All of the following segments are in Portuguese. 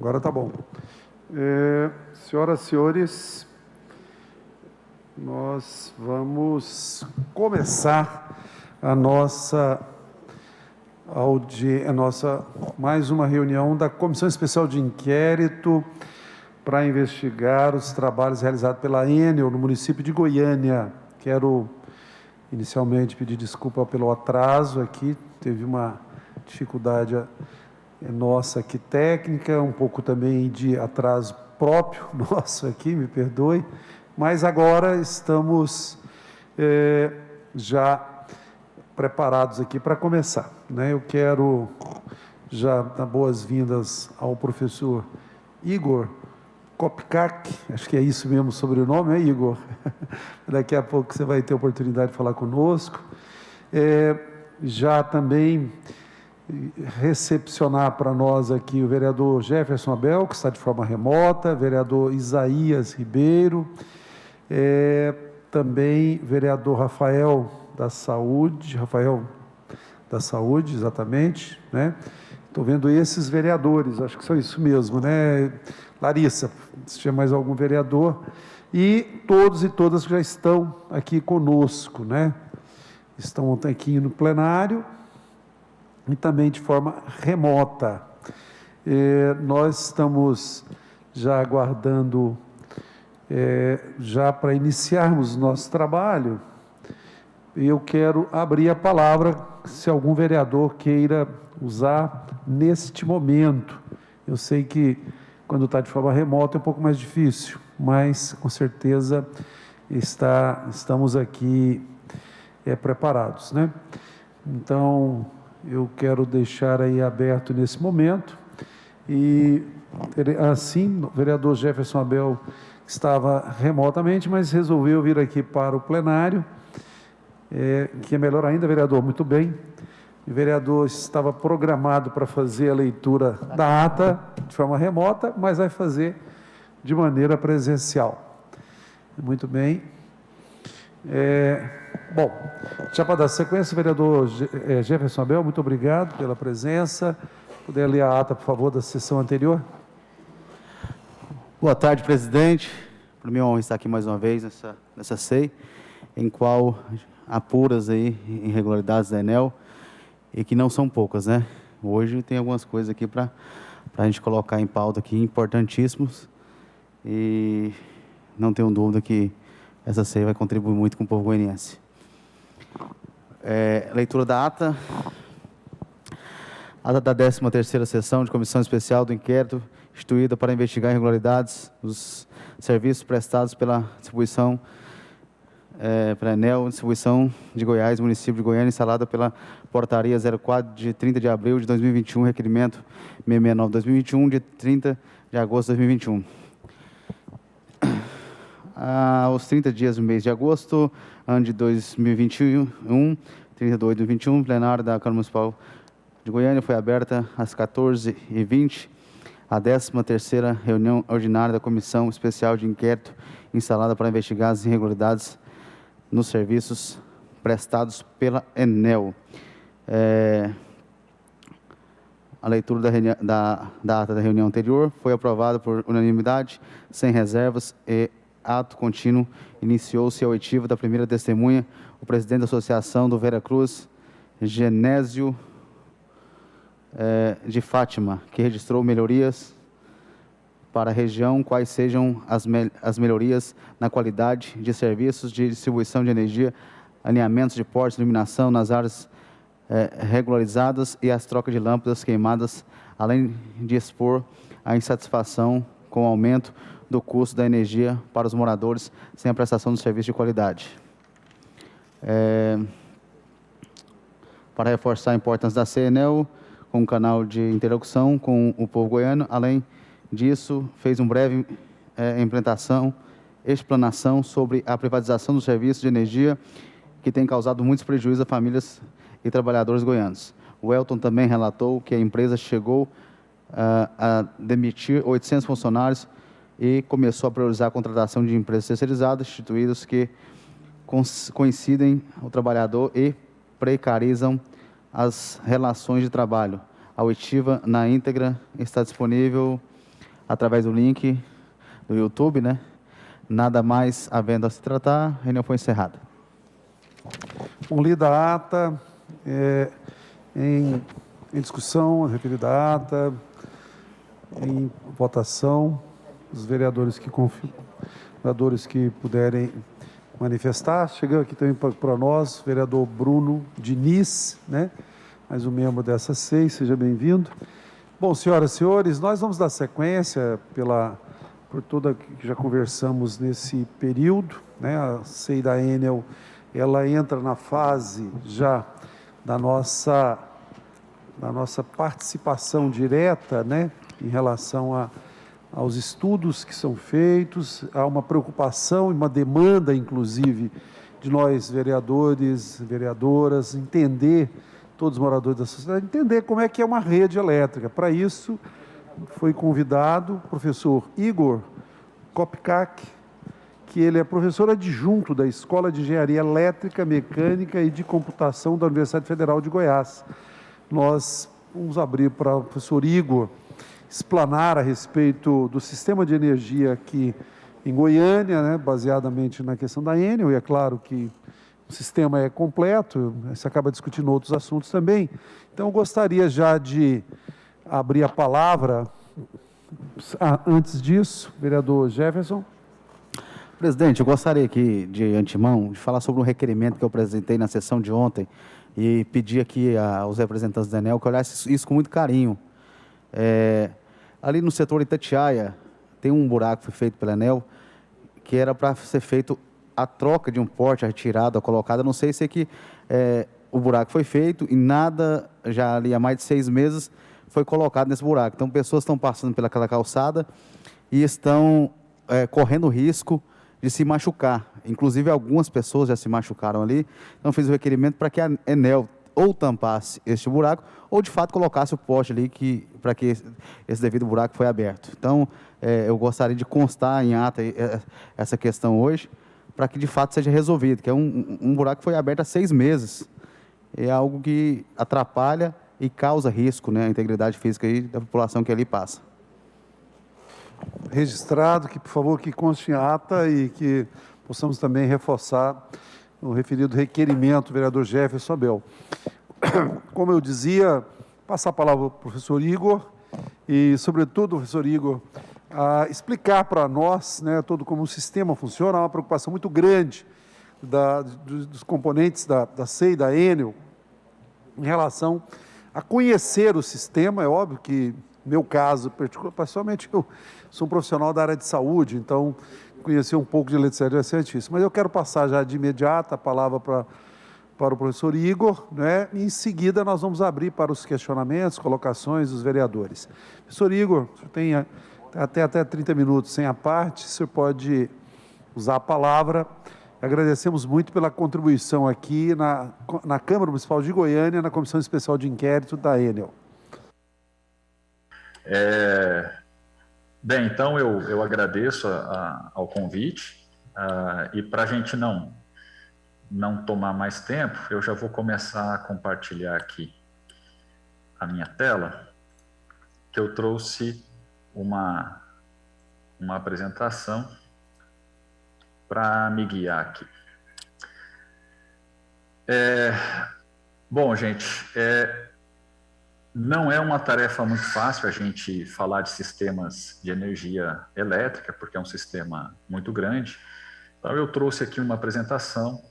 Agora tá bom. Senhoras e senhores, nós vamos começar a nossa mais uma reunião da Comissão Especial de Inquérito para investigar os trabalhos realizados pela Enel no município de Goiânia. Quero inicialmente pedir desculpa pelo atraso aqui, teve uma dificuldade nossa aqui técnica, um pouco também de atraso próprio nosso aqui, me perdoe, mas agora estamos já preparados aqui para começar, né? Eu quero já dar boas-vindas ao professor Igor Kopkak, acho que é isso mesmo o sobrenome, é Igor? Daqui a pouco você vai ter a oportunidade de falar conosco. Já também recepcionar para nós aqui o vereador Jefferson Abel, que está de forma remota, vereador Isaías Ribeiro, também vereador Rafael da Saúde, exatamente, né? Estou vendo esses vereadores, acho que são isso mesmo, né? Larissa, se tiver mais algum vereador, e todos e todas que já estão aqui conosco, né? Estão aqui no plenário e também de forma remota. Nós estamos já aguardando, já para iniciarmos o nosso trabalho, eu quero abrir a palavra, se algum vereador queira usar neste momento. Eu sei que quando está de forma remota é um pouco mais difícil, mas com certeza estamos aqui preparados, né? Então, eu quero deixar aí aberto nesse momento, e assim, o vereador Jefferson Abel estava remotamente, mas resolveu vir aqui para o plenário, que é melhor ainda, vereador, muito bem. O vereador estava programado para fazer a leitura da ata de forma remota, mas vai fazer de maneira presencial. Muito bem. Bom, já para dar sequência, vereador Jefferson Abel, muito obrigado pela presença. Puder ler a ata, por favor, da sessão anterior. Boa tarde, presidente. Para mim é uma honra estar aqui mais uma vez nessa SEI, em qual apuras aí irregularidades da Enel, e que não são poucas, né? Hoje tem algumas coisas aqui para a gente colocar em pauta aqui, importantíssimos, e não tenho dúvida que essa SEI vai contribuir muito com o povo goianiense. Leitura da ata. Ata da 13ª sessão de Comissão Especial do Inquérito, instituída para investigar irregularidades dos serviços prestados pela distribuição, pela Enel, distribuição de Goiás, município de Goiânia, instalada pela Portaria 04 de 30 de abril de 2021, requerimento 669/2021, de 30 de agosto de 2021. Aos 30 dias do mês de agosto, ano de 2021, 30 de 8 de 2021, plenário da Câmara Municipal de Goiânia foi aberta às 14h20, a 13ª reunião ordinária da Comissão Especial de Inquérito, instalada para investigar as irregularidades nos serviços prestados pela Enel. A leitura da ata da reunião anterior foi aprovada por unanimidade, sem reservas, e ato contínuo iniciou-se a oitiva da primeira testemunha, o presidente da Associação do Veracruz, Genésio de Fátima, que registrou melhorias para a região, quais sejam as melhorias na qualidade de serviços de distribuição de energia, alinhamentos de portas de iluminação nas áreas regularizadas e as trocas de lâmpadas queimadas, além de expor a insatisfação com o aumento do custo da energia para os moradores sem a prestação do serviço de qualidade. Para reforçar a importância da CENEL com um canal de interlocução com o povo goiano, além disso, fez uma breve explanação sobre a privatização do serviço de energia, que tem causado muitos prejuízos a famílias e trabalhadores goianos. O Elton também relatou que a empresa chegou a demitir 800 funcionários e começou a priorizar a contratação de empresas terceirizadas, instituídas que coincidem o trabalhador e precarizam as relações de trabalho. A oitiva, na íntegra, está disponível através do link do YouTube, né? Nada mais havendo a se tratar, a reunião foi encerrada. Bom, lida a ata, em discussão, a referida ata, em votação, os vereadores que puderem manifestar. Chegando aqui também para nós, o vereador Bruno Diniz, né? Mais um membro dessa SEI, seja bem-vindo. Bom, senhoras e senhores, nós vamos dar sequência por toda que já conversamos nesse período, né? A SEI da Enel, ela entra na fase já da nossa participação direta, né? Em relação aos estudos que são feitos, há uma preocupação e uma demanda, inclusive, de nós vereadores, vereadoras, entender, todos os moradores da sociedade, entender como é que é uma rede elétrica. Para isso, foi convidado o professor Igor Kopkak, que ele é professor adjunto da Escola de Engenharia Elétrica, Mecânica e de Computação da Universidade Federal de Goiás. Nós vamos abrir para o professor Igor explanar a respeito do sistema de energia aqui em Goiânia, né, baseadamente na questão da Enel, e é claro que o sistema é completo, você acaba discutindo outros assuntos também. Então, eu gostaria já de abrir a palavra. Antes disso, vereador Jefferson. Presidente, eu gostaria aqui, de antemão, de falar sobre um requerimento que eu apresentei na sessão de ontem e pedir aqui aos representantes da Enel que olhassem isso com muito carinho. Ali no setor Itatiaia, tem um buraco que foi feito pela Enel, que era para ser feito a troca de um porte, a retirada, a colocada. Não sei se é que o buraco foi feito e nada, já ali há mais de 6 meses, foi colocado nesse buraco. Então, pessoas estão passando pelaquela calçada e estão correndo risco de se machucar. Inclusive, algumas pessoas já se machucaram ali. Então, fiz o requerimento para que a Enel ou tampasse este buraco, ou de fato colocasse o poste ali para que esse devido buraco foi aberto. Então, eu gostaria de constar em ata essa questão hoje, para que de fato seja resolvido, que é um buraco que foi aberto há 6 meses. É algo que atrapalha e causa risco, né, à integridade física aí da população que ali passa. Registrado, que por favor que conste em ata e que possamos também reforçar o referido requerimento, vereador Jefferson Abel. Como eu dizia, passar a palavra para o professor Igor e, sobretudo, professor Igor, explicar para nós, né, todo como o sistema funciona. Há uma preocupação muito grande dos componentes da SEI, da Enel, em relação a conhecer o sistema. É óbvio que, no meu caso, pessoalmente, eu sou um profissional da área de saúde, então conhecer um pouco de eletricidade vai ser difícil. Mas eu quero passar já de imediato a palavra para o professor Igor, né? E em seguida nós vamos abrir para os questionamentos, colocações dos vereadores. Professor Igor, o senhor tem até 30 minutos sem a parte, o senhor pode usar a palavra. Agradecemos muito pela contribuição aqui na Câmara Municipal de Goiânia, na Comissão Especial de Inquérito da Enel. Bem, então eu agradeço ao convite e para a gente não tomar mais tempo, eu já vou começar a compartilhar aqui a minha tela, que eu trouxe uma apresentação para me guiar aqui. Bom, gente, não é uma tarefa muito fácil a gente falar de sistemas de energia elétrica, porque é um sistema muito grande. Então, eu trouxe aqui uma apresentação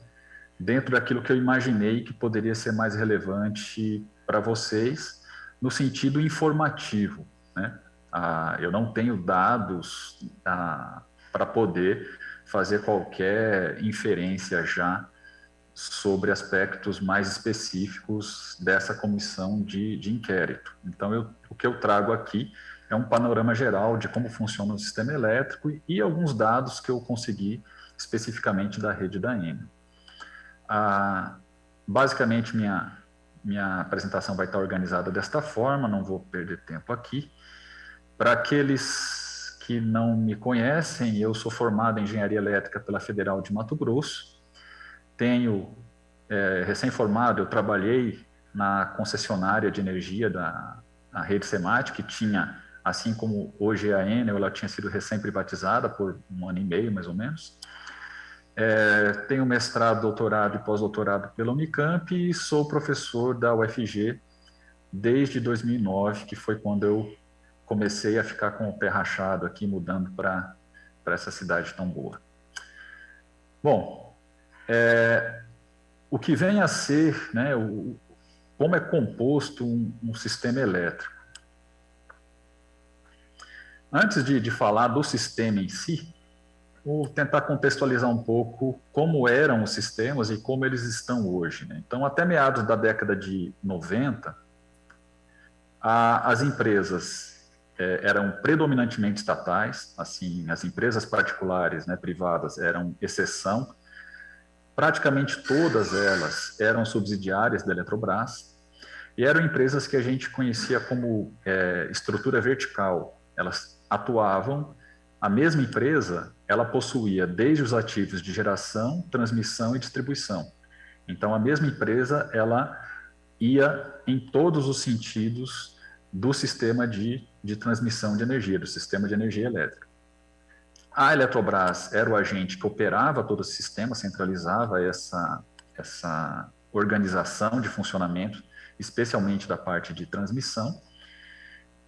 dentro daquilo que eu imaginei que poderia ser mais relevante para vocês, no sentido informativo, né? Eu não tenho dados para poder fazer qualquer inferência já sobre aspectos mais específicos dessa comissão de inquérito. Então, o que eu trago aqui é um panorama geral de como funciona o sistema elétrico e alguns dados que eu consegui especificamente da rede da Enel. Basicamente, minha apresentação vai estar organizada desta forma, não vou perder tempo aqui. Para aqueles que não me conhecem, eu sou formado em Engenharia Elétrica pela Federal de Mato Grosso. Recém-formado, eu trabalhei na concessionária de energia da rede SEMAT, que tinha assim como hoje a Enel, ela tinha sido recém-privatizada por 1 ano e meio, mais ou menos. Tenho mestrado, doutorado e pós-doutorado pela Unicamp e sou professor da UFG desde 2009, que foi quando eu comecei a ficar com o pé rachado aqui, mudando para essa cidade tão boa. Bom, o que vem a ser, né, como é composto um sistema elétrico. Antes de falar do sistema em si, vou tentar contextualizar um pouco como eram os sistemas e como eles estão hoje, né? Então, até meados da década de 90, as empresas eram predominantemente estatais, assim, as empresas particulares, né, privadas, eram exceção. Praticamente todas elas eram subsidiárias da Eletrobras e eram empresas que a gente conhecia como estrutura vertical. Elas atuavam, a mesma empresa, ela possuía desde os ativos de geração, transmissão e distribuição. Então, a mesma empresa, ela ia em todos os sentidos do sistema de transmissão de energia, do sistema de energia elétrica. A Eletrobras era o agente que operava todo o sistema, centralizava essa organização de funcionamento, especialmente da parte de transmissão,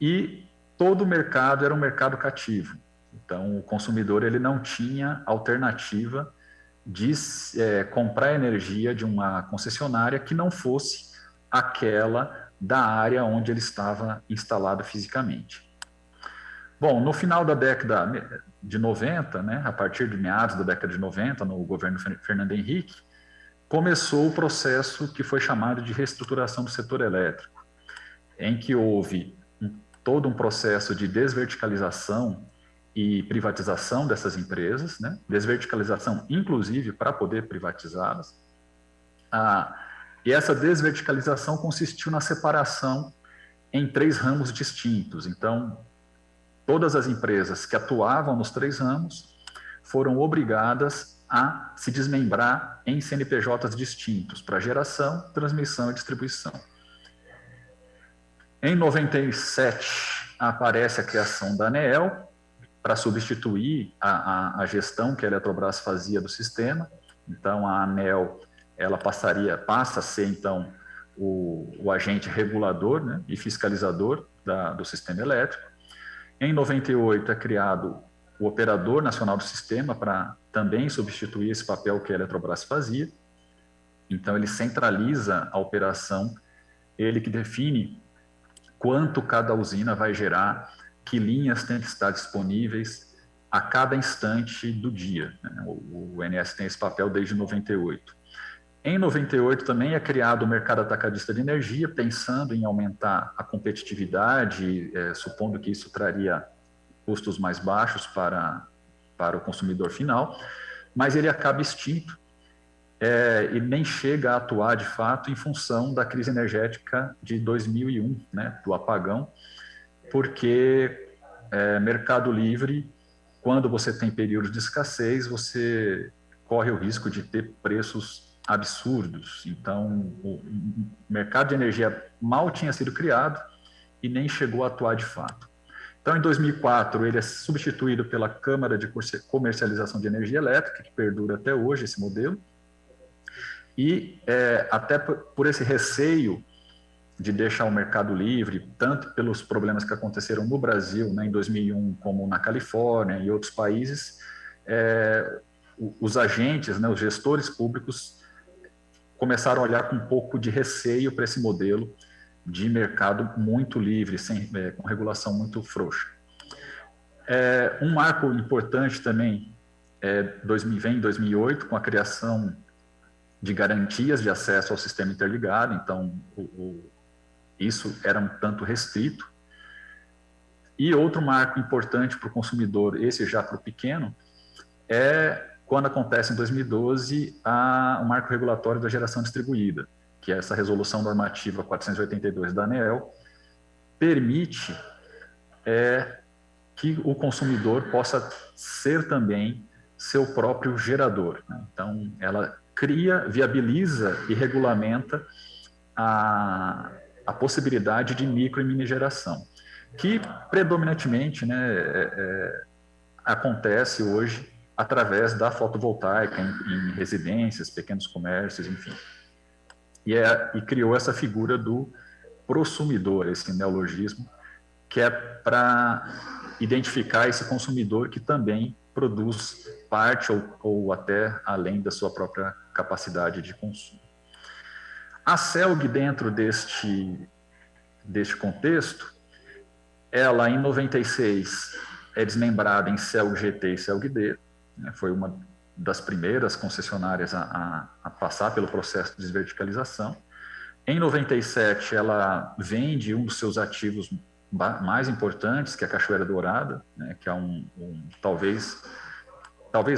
e todo o mercado era um mercado cativo. Então, o consumidor ele não tinha alternativa de comprar energia de uma concessionária que não fosse aquela da área onde ele estava instalado fisicamente. Bom, no final da década de 90, né, a partir de meados da década de 90, no governo Fernando Henrique, começou o processo que foi chamado de reestruturação do setor elétrico, em que houve todo um processo de desverticalização e privatização dessas empresas, né? Desverticalização, inclusive, para poder privatizá-las. E essa desverticalização consistiu na separação em 3 ramos distintos. Então, todas as empresas que atuavam nos 3 ramos foram obrigadas a se desmembrar em CNPJs distintos para geração, transmissão e distribuição. Em 97, aparece a criação da ANEEL, para substituir a gestão que a Eletrobras fazia do sistema. Então, a ANEEL ela passa a ser, então, o agente regulador, né, e fiscalizador do sistema elétrico. Em 98, é criado o Operador Nacional do Sistema, para também substituir esse papel que a Eletrobras fazia. Então, ele centraliza a operação, ele que define quanto cada usina vai gerar, que linhas têm que estar disponíveis a cada instante do dia. O ONS tem esse papel desde 98. Em 98 também é criado o mercado atacadista de energia, pensando em aumentar a competitividade, supondo que isso traria custos mais baixos para o consumidor final, mas ele acaba extinto e nem chega a atuar de fato em função da crise energética de 2001, né, do apagão, porque mercado livre, quando você tem períodos de escassez, você corre o risco de ter preços absurdos. Então, o mercado de energia mal tinha sido criado e nem chegou a atuar de fato. Então, em 2004, ele é substituído pela Câmara de Comercialização de Energia Elétrica, que perdura até hoje esse modelo, e até por esse receio de deixar o mercado livre, tanto pelos problemas que aconteceram no Brasil, né, em 2001, como na Califórnia e outros países, os agentes, né, os gestores públicos começaram a olhar com um pouco de receio para esse modelo de mercado muito livre, com regulação muito frouxa. Um marco importante também vem em 2008, com a criação de garantias de acesso ao sistema interligado. Então, isso era um tanto restrito. E outro marco importante para o consumidor, esse já para o pequeno, é quando acontece em 2012 o marco regulatório da geração distribuída, que é essa resolução normativa 482 da ANEEL, permite que o consumidor possa ser também seu próprio gerador, né? Então, ela viabiliza e regulamenta a possibilidade de micro e mini geração. que predominantemente, né, acontece hoje através da fotovoltaica em residências, pequenos comércios, enfim. E criou essa figura do prosumidor, esse neologismo, que é para identificar esse consumidor que também produz parte ou até além da sua própria capacidade de consumo. A CELG, dentro deste contexto, ela, em 96, é desmembrada em CELG GT e CELG D, né, foi uma das primeiras concessionárias a passar pelo processo de desverticalização. Em 97, ela vende um dos seus ativos mais importantes, que é a Cachoeira Dourada, né, que é talvez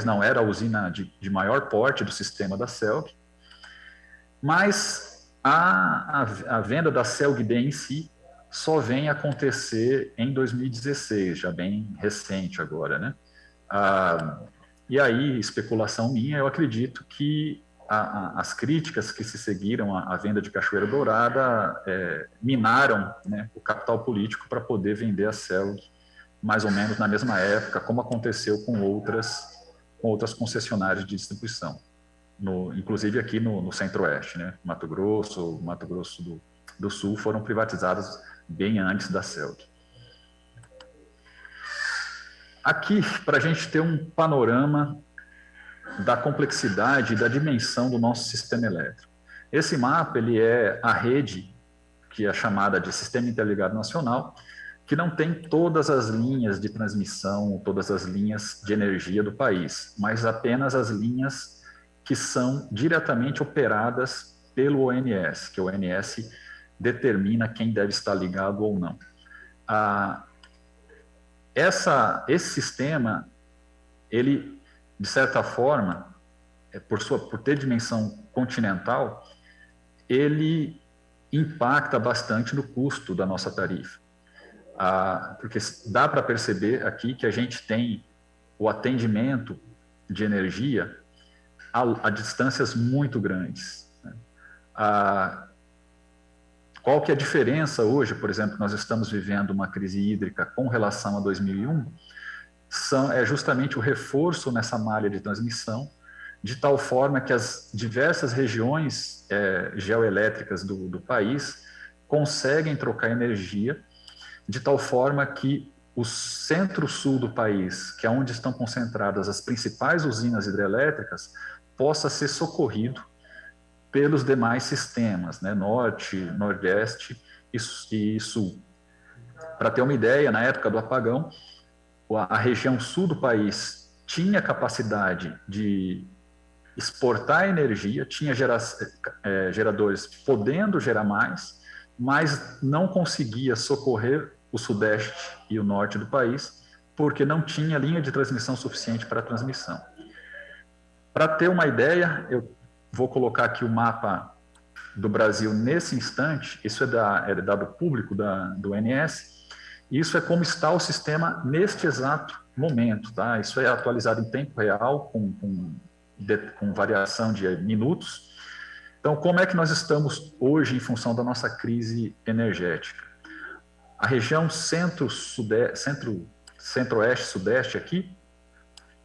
não, era a usina de maior porte do sistema da CELG, mas a venda da CELG-D em si só vem acontecer em 2016, já bem recente agora, né? E aí, especulação minha, eu acredito que as críticas que se seguiram à venda de Cachoeira Dourada minaram, né, o capital político para poder vender a CELG mais ou menos na mesma época, como aconteceu com outras concessionárias de distribuição, inclusive aqui no Centro-Oeste, né? Mato Grosso do Sul foram privatizadas bem antes da CELG. Aqui, para a gente ter um panorama da complexidade e da dimensão do nosso sistema elétrico. Esse mapa ele é a rede, que é chamada de Sistema Interligado Nacional, que não tem todas as linhas de transmissão, todas as linhas de energia do país, mas apenas as linhas que são diretamente operadas pelo ONS, que o ONS determina quem deve estar ligado ou não. Esse sistema, ele, de certa forma, por ter dimensão continental, ele impacta bastante no custo da nossa tarifa. Porque dá para perceber aqui que a gente tem o atendimento de energia a distâncias muito grandes, né? Qual que é a diferença hoje, por exemplo, nós estamos vivendo uma crise hídrica com relação a 2001, é justamente o reforço nessa malha de transmissão, de tal forma que as diversas regiões geoelétricas do país conseguem trocar energia, de tal forma que o centro-sul do país, que é onde estão concentradas as principais usinas hidrelétricas, possa ser socorrido pelos demais sistemas, né, norte, nordeste e sul. Para ter uma ideia, na época do apagão, a região sul do país tinha capacidade de exportar energia, tinha geradores podendo gerar mais, mas não conseguia socorrer o sudeste e o norte do país, porque não tinha linha de transmissão suficiente para a transmissão. Para ter uma ideia, eu vou colocar aqui o mapa do Brasil nesse instante, isso é dado público do ONS, isso é como está o sistema neste exato momento, tá? Isso é atualizado em tempo real, com variação de minutos. Então, como é que nós estamos hoje em função da nossa crise energética? A região centro-oeste-sudeste aqui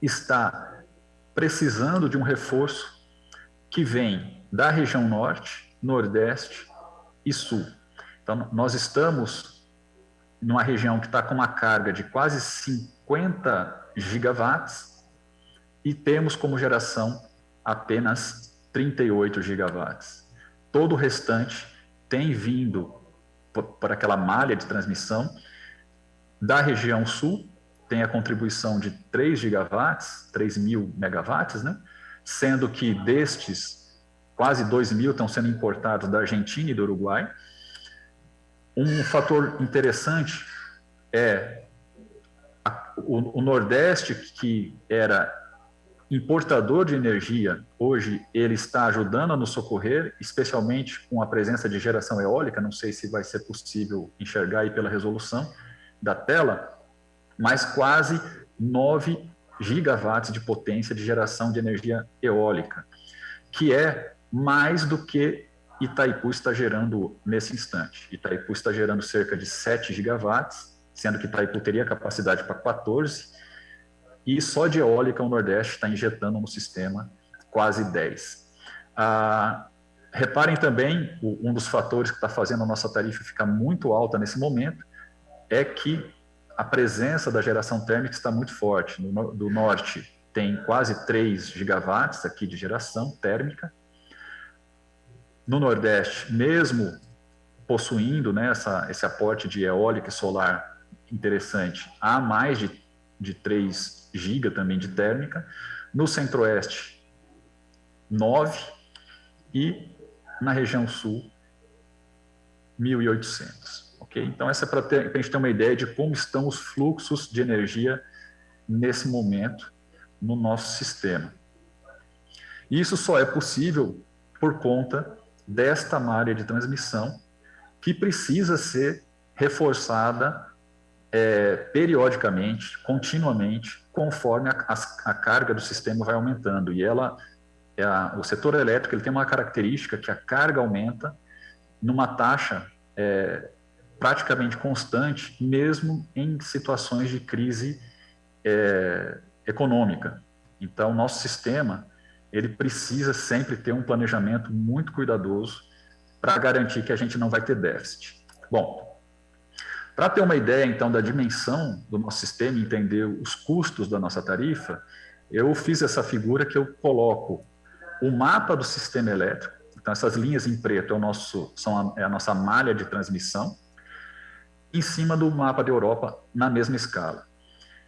está precisando de um reforço que vem da região norte, nordeste e sul. Então, nós estamos numa região que está com uma carga de quase 50 gigawatts e temos como geração apenas 38 gigawatts. Todo o restante tem vindo por aquela malha de transmissão da região sul, tem a contribuição de 3 gigawatts, 3.000 megawatts, né? Sendo que destes, quase 2.000 estão sendo importados da Argentina e do Uruguai. Um fator interessante é o Nordeste, que era importador de energia, hoje ele está ajudando a nos socorrer, especialmente com a presença de geração eólica, não sei se vai ser possível enxergar aí pela resolução da tela, mas quase 9 gigawatts de potência de geração de energia eólica, que é mais do que Itaipu está gerando nesse instante. Itaipu está gerando cerca de 7 gigawatts sendo que Itaipu teria capacidade para 14, e só de eólica o Nordeste está injetando no sistema quase 10. Reparem também, um dos fatores que está fazendo a nossa tarifa ficar muito alta nesse momento é que a presença da geração térmica está muito forte. Do norte tem quase 3 gigawatts aqui de geração térmica. No Nordeste, mesmo possuindo, né, esse aporte de eólica e solar interessante, há mais de 3 giga também de térmica. No Centro-Oeste, 9, e na região Sul, 1.800. Okay? Então, essa é para a gente ter uma ideia de como estão os fluxos de energia nesse momento no nosso sistema. E isso só é possível por conta desta malha de transmissão que precisa ser reforçada periodicamente, continuamente, conforme a carga do sistema vai aumentando. E o setor elétrico ele tem uma característica que a carga aumenta numa taxa praticamente constante, mesmo em situações de crise econômica. Então, nosso sistema ele precisa sempre ter um planejamento muito cuidadoso para garantir que a gente não vai ter déficit. Bom, para ter uma ideia, então, da dimensão do nosso sistema e entender os custos da nossa tarifa, eu fiz essa figura que eu coloco o mapa do sistema elétrico. Então, essas linhas em preto é a nossa malha de transmissão, em cima do mapa da Europa, na mesma escala.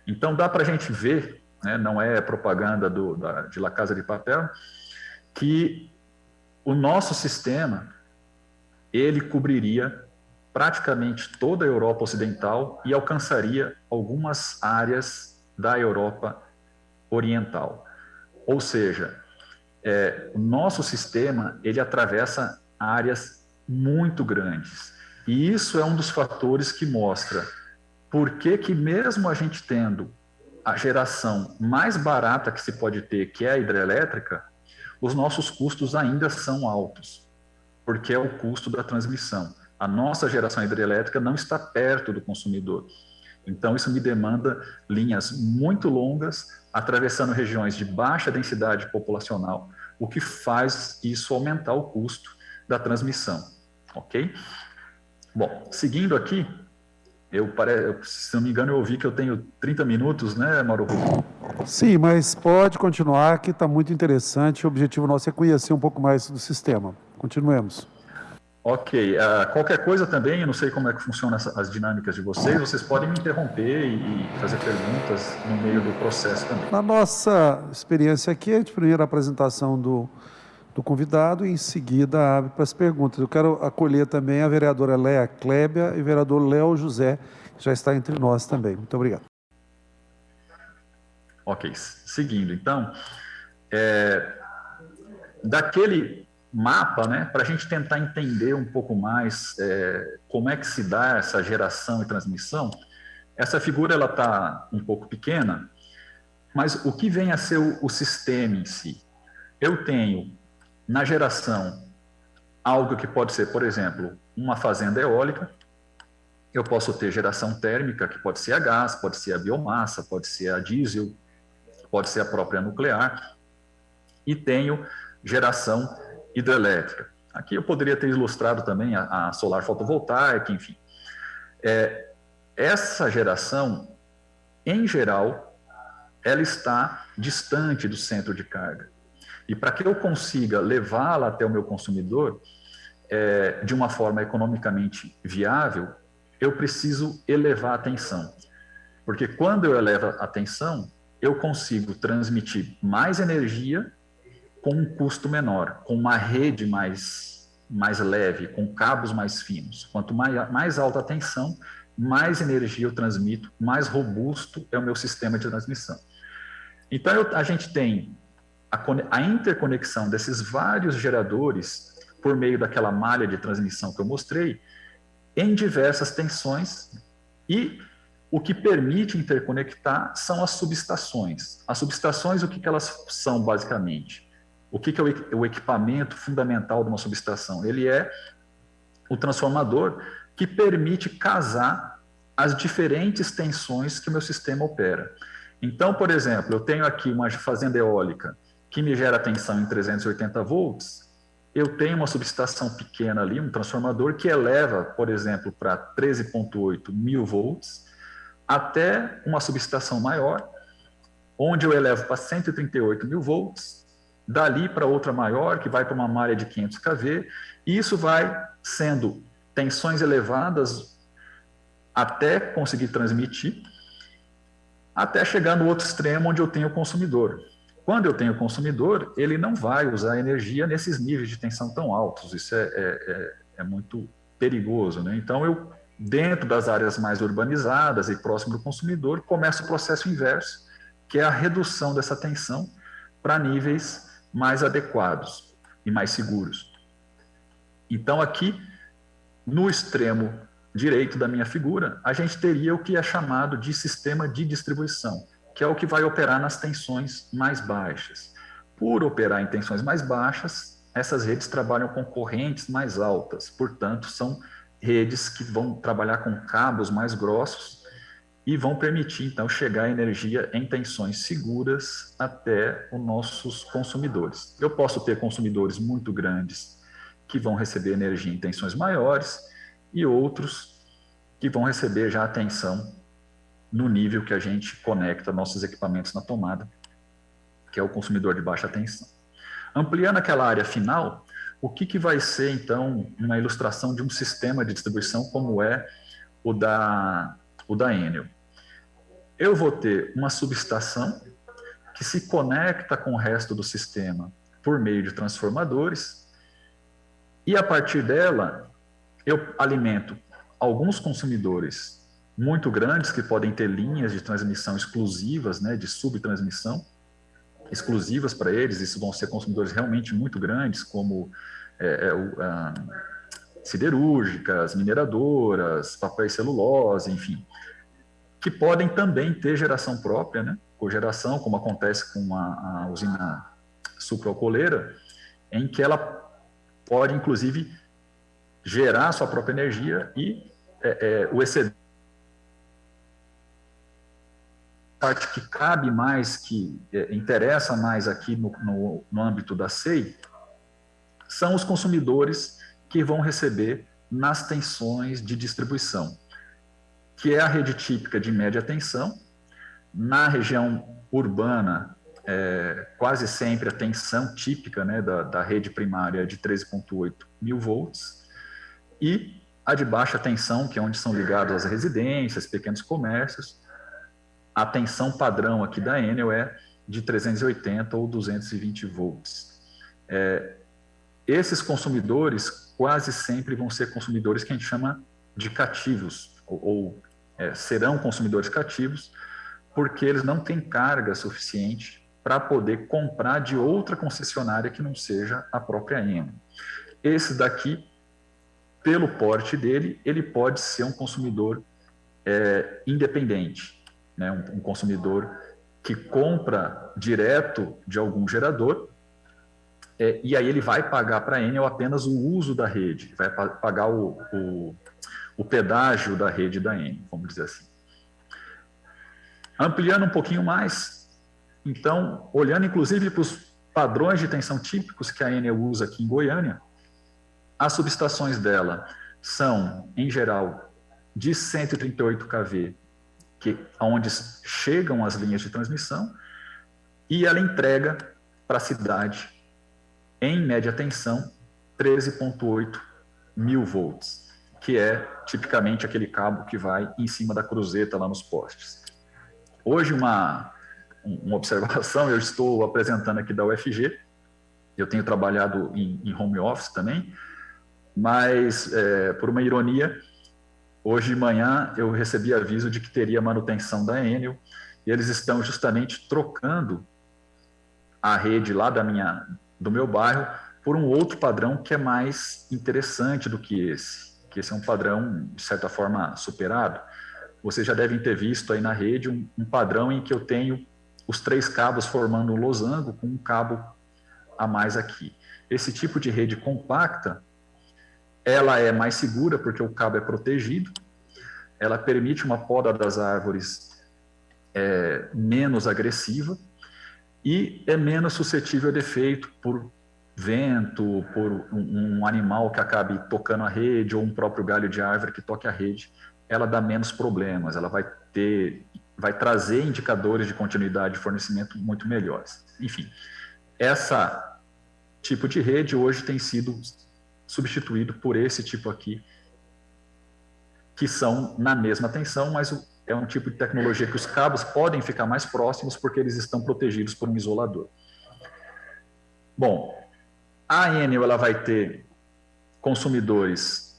Então, dá para a gente ver, né, não é propaganda de La Casa de Papel, que o nosso sistema, ele cobriria praticamente toda a Europa Ocidental e alcançaria algumas áreas da Europa Oriental. Ou seja, o nosso sistema ele atravessa áreas muito grandes. E isso é um dos fatores que mostra por que mesmo a gente tendo a geração mais barata que se pode ter, que é a hidrelétrica, os nossos custos ainda são altos, porque é o custo da transmissão. A nossa geração hidrelétrica não está perto do consumidor. Então, isso me demanda linhas muito longas, atravessando regiões de baixa densidade populacional, o que faz isso aumentar o custo da transmissão. Ok? Bom, seguindo aqui, se não me engano, eu ouvi que eu tenho 30 minutos, né, Mauro? Sim, mas pode continuar, que está muito interessante. O objetivo nosso é conhecer um pouco mais do sistema. Continuemos. Ok, qualquer coisa também, eu não sei como é que funcionam as dinâmicas de vocês podem me interromper e fazer perguntas no meio do processo também. Na nossa experiência aqui, a gente primeiro a apresentação do convidado e em seguida abre para as perguntas. Eu quero acolher também a vereadora Léa Clébia e o vereador Léo José, que já está entre nós também. Muito obrigado. Ok, seguindo, então, daquele mapa, né, para a gente tentar entender um pouco mais como é que se dá essa geração e transmissão, essa figura ela está um pouco pequena, mas o que vem a ser o sistema em si? Eu tenho, na geração, algo que pode ser, por exemplo, uma fazenda eólica, eu posso ter geração térmica, que pode ser a gás, pode ser a biomassa, pode ser a diesel, pode ser a própria nuclear, e tenho geração hidrelétrica. Aqui eu poderia ter ilustrado também a solar fotovoltaica, enfim. Essa geração, em geral, ela está distante do centro de carga. E para que eu consiga levá-la até o meu consumidor de uma forma economicamente viável, eu preciso elevar a tensão. Porque quando eu elevo a tensão, eu consigo transmitir mais energia com um custo menor, com uma rede mais leve, com cabos mais finos. Quanto mais alta a tensão, mais energia eu transmito, mais robusto é o meu sistema de transmissão. Então, a gente tem a interconexão desses vários geradores por meio daquela malha de transmissão que eu mostrei, em diversas tensões, e o que permite interconectar são as subestações. As subestações, o que elas são basicamente? O que é o equipamento fundamental de uma subestação? Ele é o transformador que permite casar as diferentes tensões que o meu sistema opera. Então, por exemplo, eu tenho aqui uma fazenda eólica que me gera tensão em 380 volts, eu tenho uma subestação pequena ali, um transformador que eleva, por exemplo, para 13.8 mil volts, até uma subestação maior, onde eu elevo para 138 mil volts, dali para outra maior, que vai para uma malha de 500 kV, e isso vai sendo tensões elevadas até conseguir transmitir, até chegar no outro extremo onde eu tenho o consumidor. Quando eu tenho o consumidor, ele não vai usar energia nesses níveis de tensão tão altos, isso é muito perigoso, né? Então, eu, dentro das áreas mais urbanizadas e próximo do consumidor, começa o processo inverso, que é a redução dessa tensão para níveis mais adequados e mais seguros. Então, aqui, no extremo direito da minha figura, a gente teria o que é chamado de sistema de distribuição, que é o que vai operar nas tensões mais baixas. Por operar em tensões mais baixas, essas redes trabalham com correntes mais altas, portanto, são redes que vão trabalhar com cabos mais grossos e vão permitir, então, chegar a energia em tensões seguras até os nossos consumidores. Eu posso ter consumidores muito grandes que vão receber energia em tensões maiores e outros que vão receber já a tensão no nível que a gente conecta nossos equipamentos na tomada, que é o consumidor de baixa tensão. Ampliando aquela área final, o que vai ser, então, uma ilustração de um sistema de distribuição como é o da Enel? Eu vou ter uma subestação que se conecta com o resto do sistema por meio de transformadores e, a partir dela, eu alimento alguns consumidores muito grandes que podem ter linhas de transmissão exclusivas, né, de subtransmissão, exclusivas para eles. Isso vão ser consumidores realmente muito grandes, como siderúrgicas, mineradoras, papel e celulose, enfim, que podem também ter geração própria, né, cogeração, como acontece com a usina sucroalcooleira, em que ela pode, inclusive, gerar sua própria energia e o excedente, parte que cabe mais, que interessa mais aqui no âmbito da SEI, são os consumidores que vão receber nas tensões de distribuição, que é a rede típica de média tensão. Na região urbana, quase sempre a tensão típica, né, da rede primária é de 13.8 mil volts, e a de baixa tensão, que é onde são ligadas as residências, pequenos comércios. A tensão padrão aqui da Enel é de 380 ou 220 volts. Esses consumidores quase sempre vão ser consumidores que a gente chama de cativos, ou serão consumidores cativos, porque eles não têm carga suficiente para poder comprar de outra concessionária que não seja a própria Enel. Esse daqui, pelo porte dele, ele pode ser um consumidor independente, né? Um consumidor que compra direto de algum gerador, e aí ele vai pagar para a Enel apenas o uso da rede, vai pagar o pedágio da rede da Enel, vamos dizer assim. Ampliando um pouquinho mais, então, olhando inclusive para os padrões de tensão típicos que a Enel usa aqui em Goiânia, as subestações dela são, em geral, de 138 kV, onde chegam as linhas de transmissão, e ela entrega para a cidade, em média tensão, 13.8 mil volts, que é tipicamente aquele cabo que vai em cima da cruzeta lá nos postes. Hoje, uma observação, eu estou apresentando aqui da UFG, eu tenho trabalhado em home office também, mas, por uma ironia, hoje de manhã eu recebi aviso de que teria manutenção da Enel, e eles estão justamente trocando a rede lá do meu bairro por um outro padrão que é mais interessante do que esse é um padrão, de certa forma, superado. Vocês já devem ter visto aí na rede um padrão em que eu tenho os 3 cabos formando um losango com um cabo a mais aqui. Esse tipo de rede compacta, ela é mais segura porque o cabo é protegido, ela permite uma poda das árvores menos agressiva e é menos suscetível a defeito por vento, por um animal que acabe tocando a rede ou um próprio galho de árvore que toque a rede. Ela dá menos problemas, ela vai trazer indicadores de continuidade de fornecimento muito melhores. Enfim, essa tipo de rede hoje tem sido substituído por esse tipo aqui, que são na mesma tensão, mas é um tipo de tecnologia que os cabos podem ficar mais próximos porque eles estão protegidos por um isolador. Bom, a Enel ela vai ter consumidores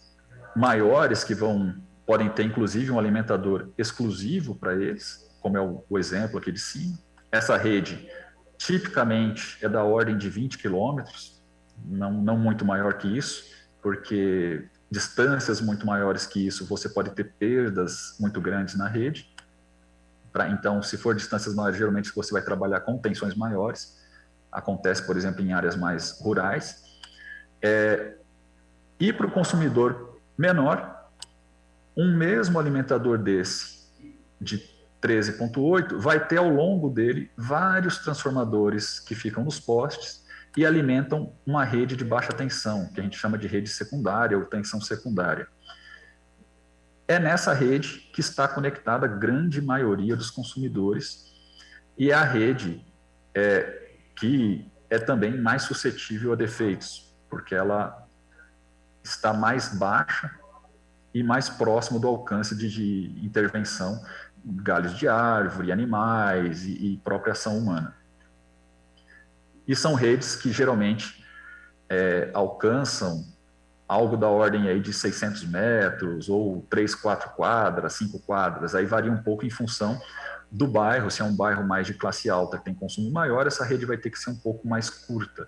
maiores que podem ter inclusive um alimentador exclusivo para eles, como é o exemplo aqui de cima. Essa rede tipicamente é da ordem de 20 quilômetros, não muito maior que isso, porque distâncias muito maiores que isso, você pode ter perdas muito grandes na rede. Então, se for distâncias maiores, geralmente você vai trabalhar com tensões maiores. Acontece, por exemplo, em áreas mais rurais. E para o consumidor menor, um mesmo alimentador desse, de 13,8, vai ter ao longo dele vários transformadores que ficam nos postes e alimentam uma rede de baixa tensão, que a gente chama de rede secundária ou tensão secundária. É nessa rede que está conectada a grande maioria dos consumidores e é a rede que é também mais suscetível a defeitos, porque ela está mais baixa e mais próximo do alcance de intervenção, galhos de árvore, animais e própria ação humana. E são redes que geralmente alcançam algo da ordem aí de 600 metros, ou 3, 4 quadras, 5 quadras, aí varia um pouco em função do bairro. Se é um bairro mais de classe alta que tem consumo maior, essa rede vai ter que ser um pouco mais curta.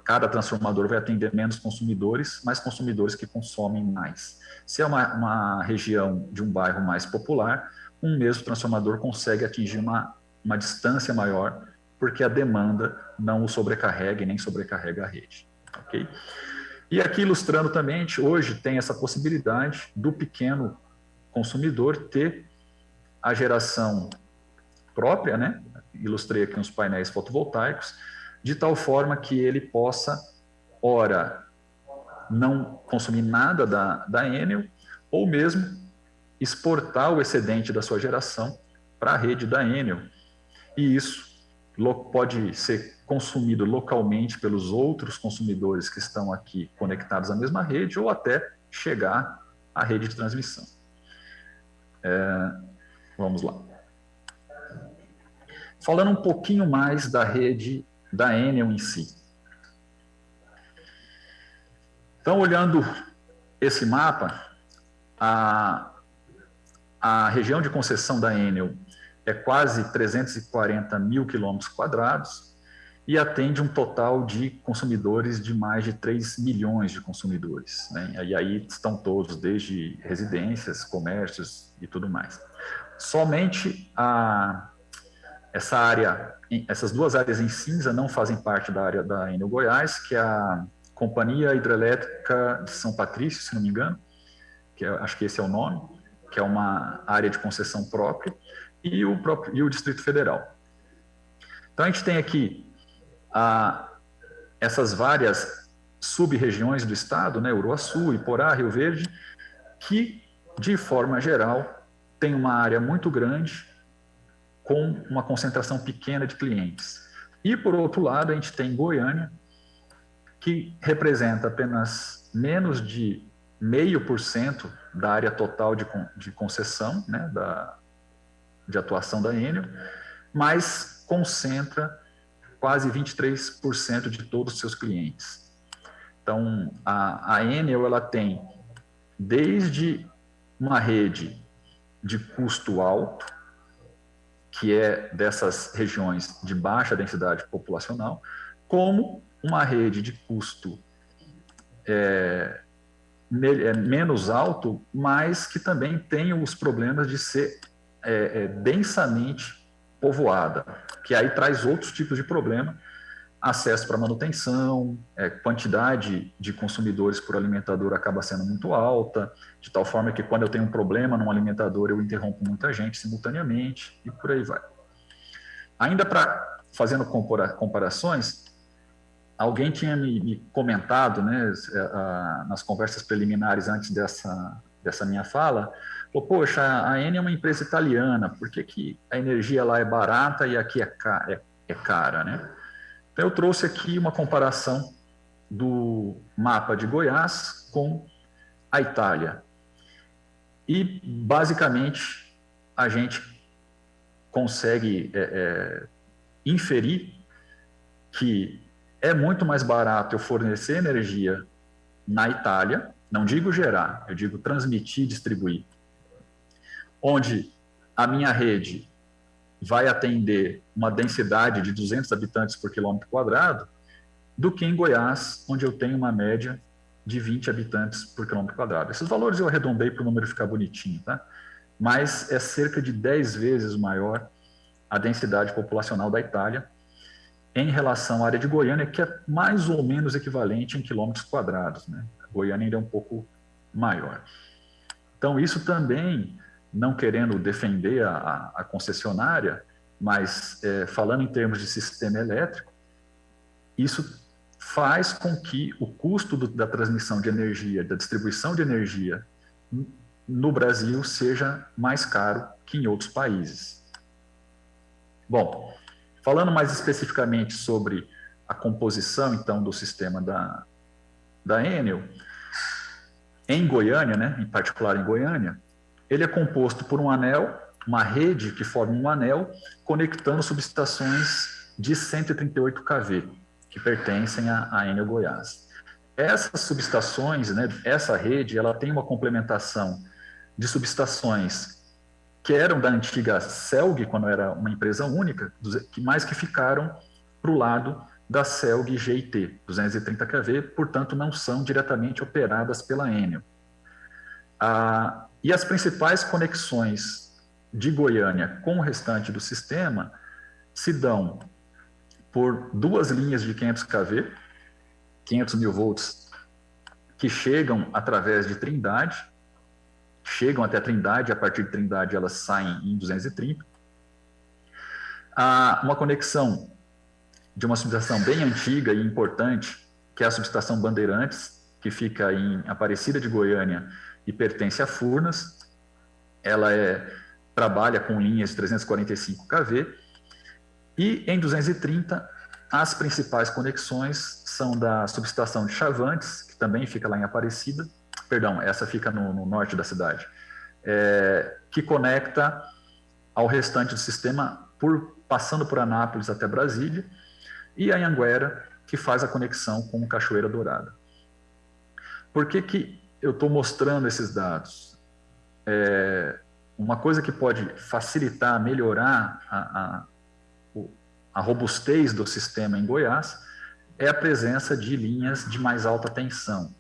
Cada transformador vai atender menos consumidores, mas consumidores que consomem mais. Se é uma região de um bairro mais popular, um mesmo transformador consegue atingir uma distância maior, porque a demanda não o sobrecarrega e nem sobrecarrega a rede. Okay? E aqui ilustrando também, a gente hoje tem essa possibilidade do pequeno consumidor ter a geração própria, né? Ilustrei aqui uns painéis fotovoltaicos, de tal forma que ele possa, ora, não consumir nada da Enel, ou mesmo exportar o excedente da sua geração para a rede da Enel. E isso pode ser consumido localmente pelos outros consumidores que estão aqui conectados à mesma rede, ou até chegar à rede de transmissão. Vamos lá. Falando um pouquinho mais da rede da Enel em si. Então, olhando esse mapa, a região de concessão da Enel é quase 340 mil quilômetros quadrados e atende um total de consumidores de mais de 3 milhões de consumidores, né? E aí estão todos, desde residências, comércios e tudo mais. Somente essas duas áreas em cinza não fazem parte da área da Enel Goiás, que é a Companhia Hidrelétrica de São Patrício, se não me engano, acho que esse é o nome, que é uma área de concessão própria, e o Distrito Federal. Então, a gente tem aqui essas várias sub-regiões do estado, né, Uruaçu, Iporá, Rio Verde, que, de forma geral, tem uma área muito grande com uma concentração pequena de clientes. E, por outro lado, a gente tem Goiânia, que representa apenas menos de 0,5% da área total de concessão, né, de atuação da Enel, mas concentra quase 23% de todos os seus clientes. Então, a Enel ela tem desde uma rede de custo alto, que é dessas regiões de baixa densidade populacional, como uma rede de custo menos alto, mas que também tem os problemas de ser densamente povoada, que aí traz outros tipos de problema, acesso para manutenção, quantidade de consumidores por alimentador acaba sendo muito alta, de tal forma que quando eu tenho um problema num alimentador, eu interrompo muita gente simultaneamente, e por aí vai. Ainda fazendo comparações, alguém tinha me comentado, né, nas conversas preliminares antes dessa minha fala, falou, poxa, a Eni é uma empresa italiana, por que a energia lá é barata e aqui é cara, né? Então, eu trouxe aqui uma comparação do mapa de Goiás com a Itália. E, basicamente, a gente consegue inferir que é muito mais barato eu fornecer energia na Itália, não digo gerar, eu digo transmitir, distribuir, onde a minha rede vai atender uma densidade de 200 habitantes por quilômetro quadrado, do que em Goiás, onde eu tenho uma média de 20 habitantes por quilômetro quadrado. Esses valores eu arredondei para o número ficar bonitinho, tá? Mas é cerca de 10 vezes maior a densidade populacional da Itália em relação à área de Goiânia, que é mais ou menos equivalente em quilômetros quadrados, né? A Goiânia ainda é um pouco maior. Então, isso também, não querendo defender a concessionária, mas falando em termos de sistema elétrico, isso faz com que o custo da transmissão de energia, da distribuição de energia no Brasil seja mais caro que em outros países. Bom, falando mais especificamente sobre a composição, então, do sistema da Enel, em Goiânia, né, em particular em Goiânia, ele é composto por um anel, uma rede que forma um anel, conectando subestações de 138 kV, que pertencem à Enel Goiás. Essas subestações, né, essa rede, ela tem uma complementação de subestações que eram da antiga CELG, quando era uma empresa única, mas que ficaram para o lado da CELG GIT, 230 kV, portanto não são diretamente operadas pela Enel. E as principais conexões de Goiânia com o restante do sistema se dão por duas linhas de 500 kV, 500 mil volts, que chegam através de Trindade, chegam até Trindade, a partir de Trindade elas saem em 230. Há uma conexão de uma subestação bem antiga e importante, que é a subestação Bandeirantes, que fica em Aparecida de Goiânia e pertence a Furnas. Ela trabalha com linhas de 345 kV. E em 230, as principais conexões são da subestação de Chavantes, que também fica lá em Aparecida, perdão, essa fica no norte da cidade, que conecta ao restante do sistema passando por Anápolis até Brasília, e a Anhanguera, que faz a conexão com Cachoeira Dourada. Por que eu estou mostrando esses dados? Uma coisa que pode facilitar, melhorar a robustez do sistema em Goiás é a presença de linhas de mais alta tensão.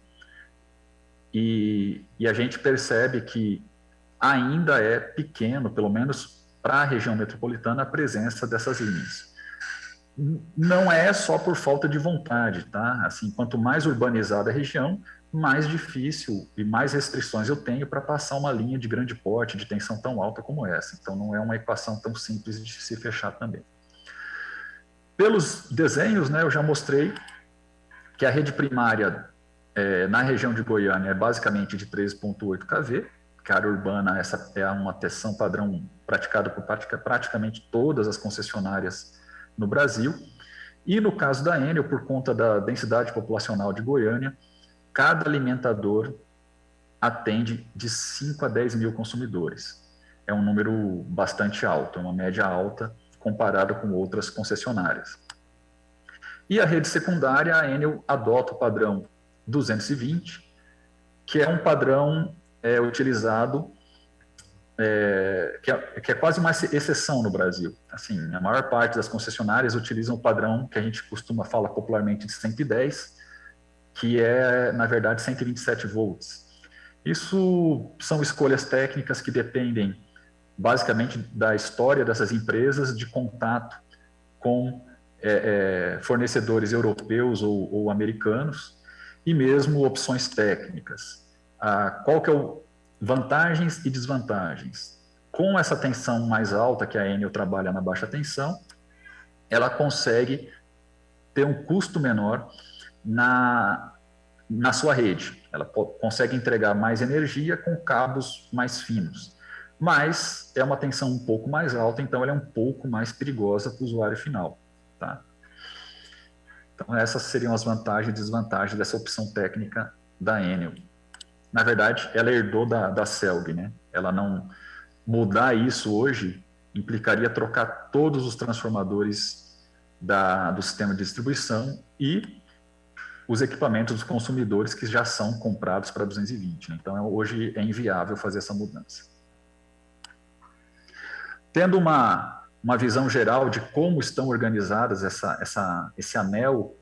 E a gente percebe que ainda é pequeno, pelo menos para a região metropolitana, a presença dessas linhas. Não é só por falta de vontade, tá? Assim, quanto mais urbanizada a região, mais difícil e mais restrições eu tenho para passar uma linha de grande porte, de tensão tão alta como essa. Então, não é uma equação tão simples de se fechar também. Pelos desenhos, né, eu já mostrei que a rede primária na região de Goiânia é basicamente de 13,8 kV, que a área urbana essa é uma tensão padrão praticada por praticamente todas as concessionárias no Brasil. E no caso da Enel, por conta da densidade populacional de Goiânia, cada alimentador atende de 5 a 10 mil consumidores. É um número bastante alto, é uma média alta comparado com outras concessionárias. E a rede secundária, a Enel adota o padrão 220, que é um padrão utilizado, que é quase uma exceção no Brasil. Assim, a maior parte das concessionárias utilizam o padrão que a gente costuma falar popularmente de 110, que é, na verdade, 127 volts. Isso são escolhas técnicas que dependem basicamente da história dessas empresas de contato com fornecedores europeus ou americanos, e mesmo opções técnicas. Qual que é o vantagens e desvantagens? Com essa tensão mais alta que a Enel trabalha na baixa tensão, ela consegue ter um custo menor na sua rede. Ela consegue entregar mais energia com cabos mais finos. Mas é uma tensão um pouco mais alta, então ela é um pouco mais perigosa para o usuário final. Tá? Então essas seriam as vantagens e desvantagens dessa opção técnica da Enel. Na verdade, ela herdou da Celg, né? Ela não mudar isso hoje implicaria trocar todos os transformadores do sistema de distribuição e os equipamentos dos consumidores que já são comprados para 220. Né? Então, hoje é inviável fazer essa mudança. Tendo uma visão geral de como estão organizadas esse anel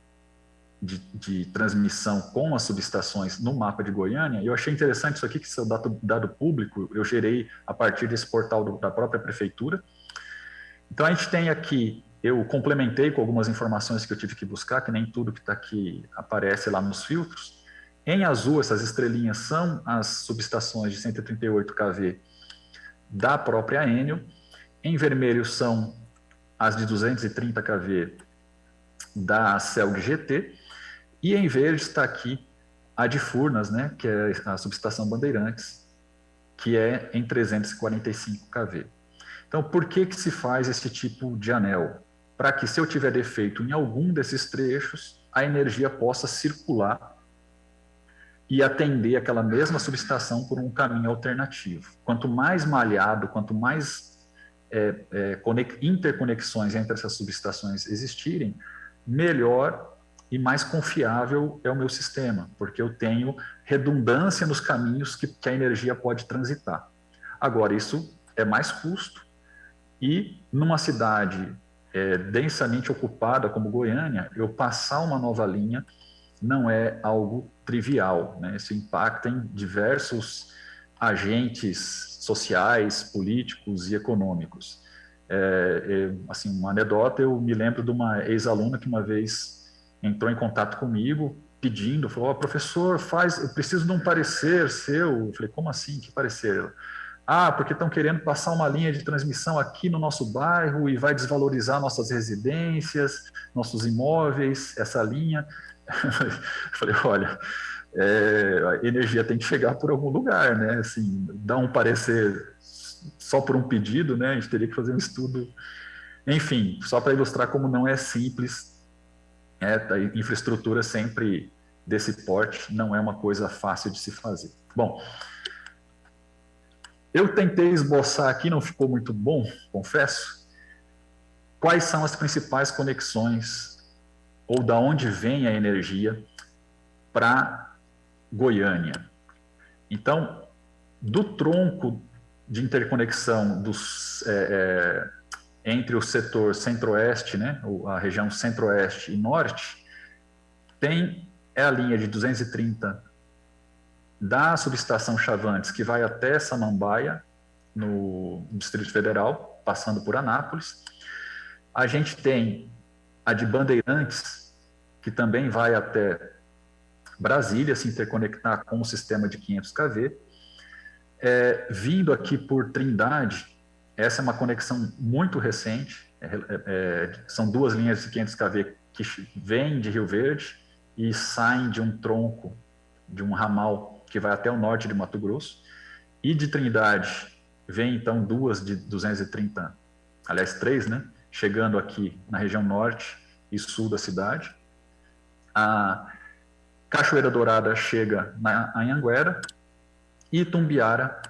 de transmissão com as subestações no mapa de Goiânia, eu achei interessante isso aqui, que esse dado público eu gerei a partir desse portal da própria prefeitura. Então, a gente tem aqui, eu complementei com algumas informações que eu tive que buscar, que nem tudo que está aqui aparece lá nos filtros. Em azul, essas estrelinhas são as subestações de 138 kV da própria Enel. Em vermelho são as de 230 kV da Celg GT. E em verde está aqui a de Furnas, né, que é a subestação Bandeirantes, que é em 345 kV. Então, por que se faz esse tipo de anel? Para que, se eu tiver defeito em algum desses trechos, a energia possa circular e atender aquela mesma subestação por um caminho alternativo. Quanto mais malhado, quanto mais interconexões entre essas subestações existirem, melhor e mais confiável é o meu sistema, porque eu tenho redundância nos caminhos que a energia pode transitar. Agora, isso é mais custo e numa cidade densamente ocupada como Goiânia, eu passar uma nova linha não é algo trivial, né? Isso impacta em diversos agentes sociais, políticos e econômicos. Assim, uma anedota, eu me lembro de uma ex-aluna que uma vez entrou em contato comigo pedindo, falou, professor, eu preciso de um parecer seu. Eu falei, como assim, que parecer? Porque estão querendo passar uma linha de transmissão aqui no nosso bairro e vai desvalorizar nossas residências, nossos imóveis, essa linha. Eu falei, olha, a energia tem que chegar por algum lugar, né? Assim, dar um parecer só por um pedido, né? A gente teria que fazer um estudo. Enfim, só para ilustrar como não é simples. A infraestrutura sempre desse porte não é uma coisa fácil de se fazer. Bom, eu tentei esboçar aqui, não ficou muito bom, confesso, quais são as principais conexões ou da onde vem a energia para Goiânia. Então, do tronco de interconexão entre o setor centro-oeste, né, a região centro-oeste e norte, tem a linha de 230 da subestação Chavantes, que vai até Samambaia, no Distrito Federal, passando por Anápolis. A gente tem a de Bandeirantes, que também vai até Brasília, se interconectar com o sistema de 500 kV. Vindo aqui por Trindade, essa é uma conexão muito recente, são duas linhas de 500 kV que vêm de Rio Verde e saem de um tronco, de um ramal que vai até o norte de Mato Grosso, e de Trindade vem então duas de 230, aliás 3, né, chegando aqui na região norte e sul da cidade. A Cachoeira Dourada chega na Anhanguera e Itumbiara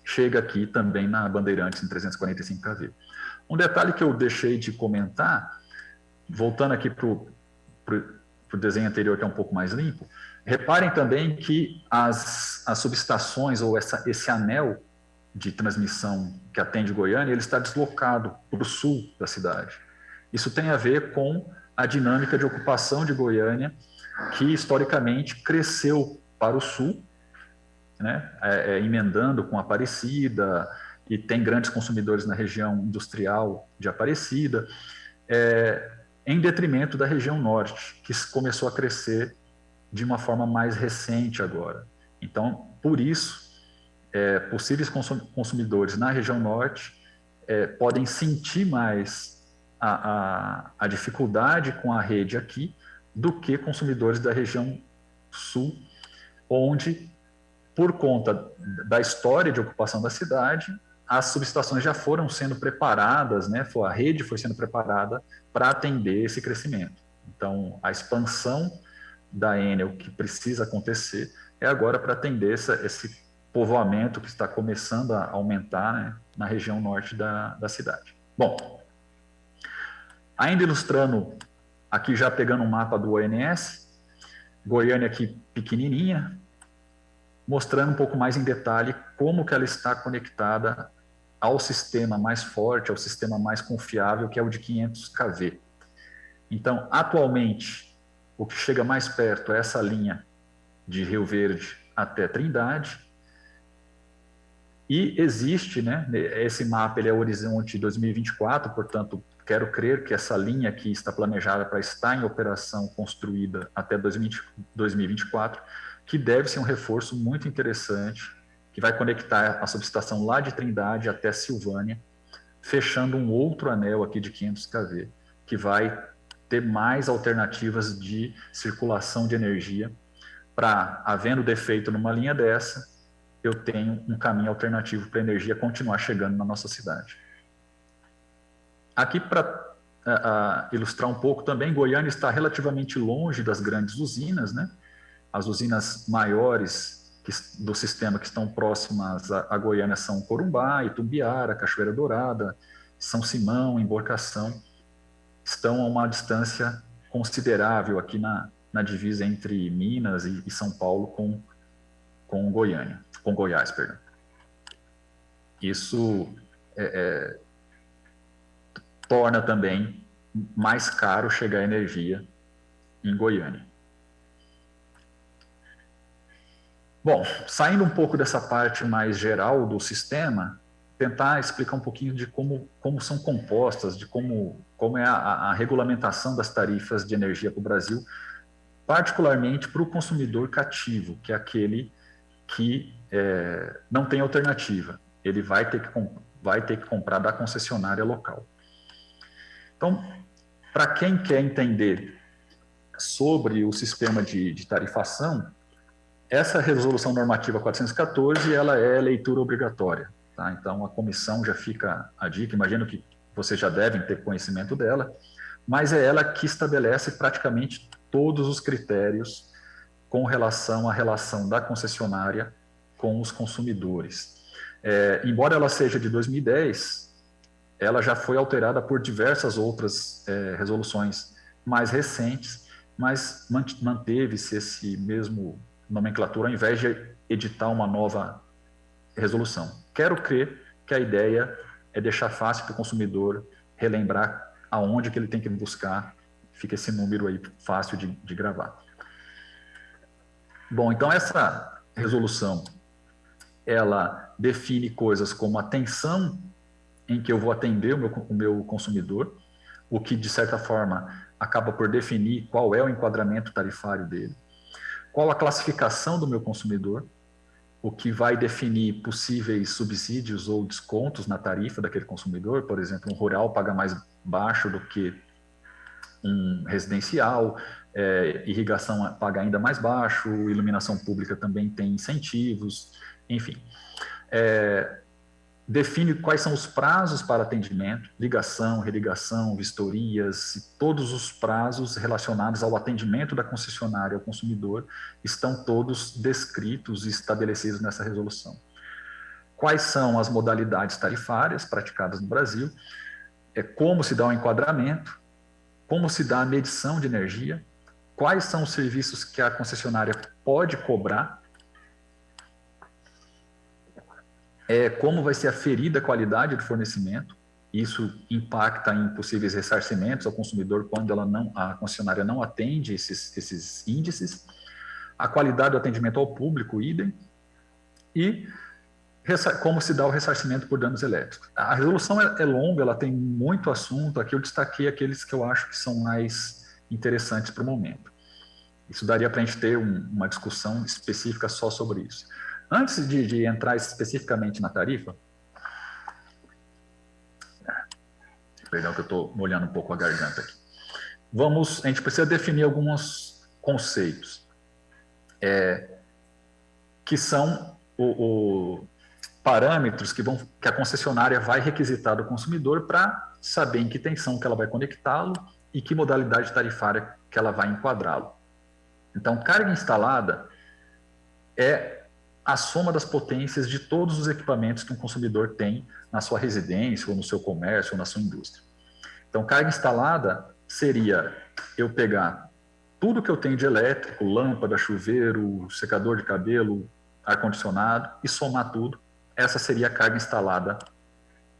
chega aqui também na Bandeirantes, em 345 kV. Um detalhe que eu deixei de comentar, voltando aqui para o desenho anterior, que é um pouco mais limpo, reparem também que as subestações, ou esse anel de transmissão que atende Goiânia, ele está deslocado para o sul da cidade. Isso tem a ver com a dinâmica de ocupação de Goiânia, que historicamente cresceu para o sul, né, emendando com Aparecida, e tem grandes consumidores na região industrial de Aparecida. em detrimento da região norte, que começou a crescer de uma forma mais recente agora. Então, por isso, possíveis consumidores na região norte podem sentir mais a dificuldade com a rede aqui do que consumidores da região sul, onde, por conta da história de ocupação da cidade, as subestações já foram sendo preparadas, né? A rede foi sendo preparada para atender esse crescimento. Então, a expansão da Enel que precisa acontecer é agora para atender esse povoamento que está começando a aumentar, né, na região norte da cidade. Bom, ainda ilustrando, aqui já pegando um mapa do ONS, Goiânia aqui pequenininha, mostrando um pouco mais em detalhe como que ela está conectada ao sistema mais forte, ao sistema mais confiável, que é o de 500 kV. Então, atualmente, o que chega mais perto é essa linha de Rio Verde até Trindade. E existe, né, esse mapa ele é o horizonte 2024, portanto, quero crer que essa linha aqui está planejada para estar em operação construída até 2024, que deve ser um reforço muito interessante, que vai conectar a subestação lá de Trindade até Silvânia, fechando um outro anel aqui de 500 kV, que vai ter mais alternativas de circulação de energia para, havendo defeito numa linha dessa, eu tenho um caminho alternativo para a energia continuar chegando na nossa cidade. Aqui, para ilustrar um pouco também, Goiânia está relativamente longe das grandes usinas, né? As usinas maiores do sistema que estão próximas a Goiânia são Corumbá, Itumbiara, Cachoeira Dourada, São Simão, Emborcação, estão a uma distância considerável aqui na divisa entre Minas e São Paulo com Goiânia, com Goiás, perdão. Isso torna também mais caro chegar a energia em Goiânia. Bom, saindo um pouco dessa parte mais geral do sistema, tentar explicar um pouquinho de como são compostas, de como é a regulamentação das tarifas de energia para o Brasil, particularmente para o consumidor cativo, que é aquele que não tem alternativa. Ele vai ter que comprar da concessionária local. Então, para quem quer entender sobre o sistema de tarifação, essa resolução normativa 414, ela é leitura obrigatória. Tá? Então, a comissão já fica a dica, imagino que vocês já devem ter conhecimento dela, mas é ela que estabelece praticamente todos os critérios com relação à relação da concessionária com os consumidores. Embora ela seja de 2010, ela já foi alterada por diversas outras resoluções mais recentes, mas manteve-se esse mesmo nomenclatura ao invés de editar uma nova resolução. Quero crer que a ideia é deixar fácil para o consumidor relembrar aonde que ele tem que buscar, fica esse número aí fácil de gravar. Bom, então essa resolução, ela define coisas como a tensão em que eu vou atender o meu consumidor, o que, de certa forma, acaba por definir qual é o enquadramento tarifário dele, qual a classificação do meu consumidor, o que vai definir possíveis subsídios ou descontos na tarifa daquele consumidor. Por exemplo, um rural paga mais baixo do que um residencial, irrigação paga ainda mais baixo, iluminação pública também tem incentivos, enfim. Define quais são os prazos para atendimento, ligação, religação, vistorias, todos os prazos relacionados ao atendimento da concessionária ao consumidor estão todos descritos e estabelecidos nessa resolução. Quais são as modalidades tarifárias praticadas no Brasil, como se dá o enquadramento, como se dá a medição de energia, quais são os serviços que a concessionária pode cobrar, como vai ser aferida a qualidade do fornecimento. Isso impacta em possíveis ressarcimentos ao consumidor quando a concessionária não atende esses índices, a qualidade do atendimento ao público, idem, e como se dá o ressarcimento por danos elétricos. A resolução é longa, ela tem muito assunto, aqui eu destaquei aqueles que eu acho que são mais interessantes para o momento. Isso daria para a gente ter uma discussão específica só sobre isso. Antes de entrar especificamente na tarifa, perdão que eu estou molhando um pouco a garganta aqui. A gente precisa definir alguns conceitos, que são parâmetros que a concessionária vai requisitar do consumidor para saber em que tensão que ela vai conectá-lo e que modalidade tarifária que ela vai enquadrá-lo. Então, carga instalada é a soma das potências de todos os equipamentos que um consumidor tem na sua residência, ou no seu comércio, ou na sua indústria. Então, carga instalada seria eu pegar tudo que eu tenho de elétrico, lâmpada, chuveiro, secador de cabelo, ar-condicionado, e somar tudo. Essa seria a carga instalada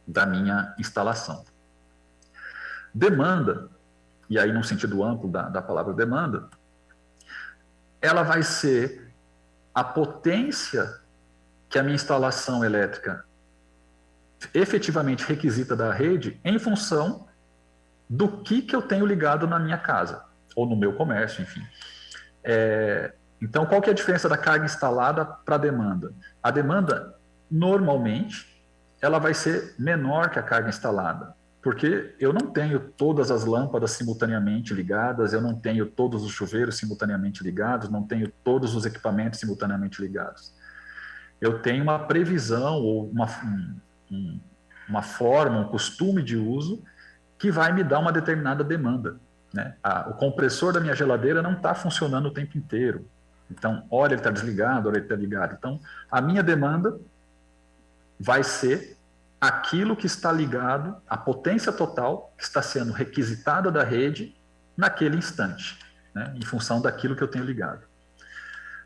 da minha instalação. Demanda, e aí num sentido amplo da palavra demanda, ela vai ser a potência que a minha instalação elétrica efetivamente requisita da rede em função do que eu tenho ligado na minha casa, ou no meu comércio, enfim. Então, qual que é a diferença da carga instalada para a demanda? A demanda, normalmente, ela vai ser menor que a carga instalada, porque eu não tenho todas as lâmpadas simultaneamente ligadas, eu não tenho todos os chuveiros simultaneamente ligados, não tenho todos os equipamentos simultaneamente ligados. Eu tenho uma previsão ou uma forma, um costume de uso que vai me dar uma determinada demanda, né? O compressor da minha geladeira não está funcionando o tempo inteiro. Então, hora ele está desligado, hora ele está ligado. Então, a minha demanda vai ser aquilo que está ligado, a potência total que está sendo requisitada da rede naquele instante, né? Em função daquilo que eu tenho ligado.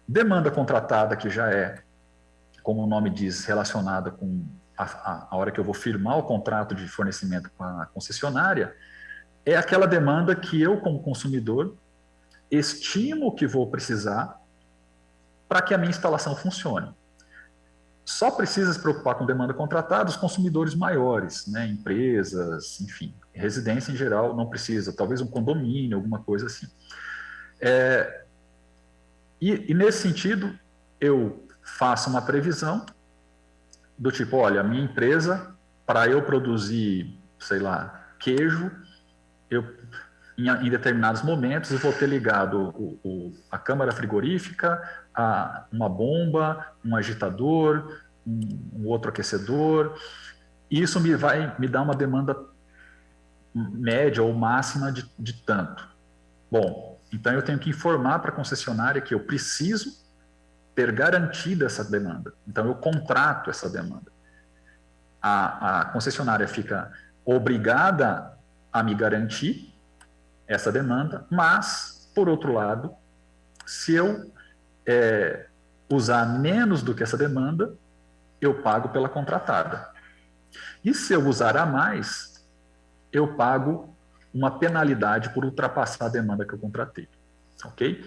Demanda contratada, que já é, como o nome diz, relacionada com a hora que eu vou firmar o contrato de fornecimento com a concessionária, é aquela demanda que eu, como consumidor, estimo que vou precisar para que a minha instalação funcione. Só precisa se preocupar com demanda contratada os consumidores maiores, né? Empresas, enfim, residência em geral não precisa, talvez um condomínio, alguma coisa assim. E nesse sentido, eu faço uma previsão do tipo, olha, a minha empresa, para eu produzir, sei lá, queijo, em determinados momentos eu vou ter ligado a câmara frigorífica, uma bomba, um agitador, um outro aquecedor. Isso vai me dar uma demanda média ou máxima de tanto. Bom, então eu tenho que informar para a concessionária que eu preciso ter garantida essa demanda. Então eu contrato essa demanda. A concessionária fica obrigada a me garantir essa demanda, mas, por outro lado, se eu usar menos do que essa demanda, eu pago pela contratada. E se eu usar a mais, eu pago uma penalidade por ultrapassar a demanda que eu contratei. Ok?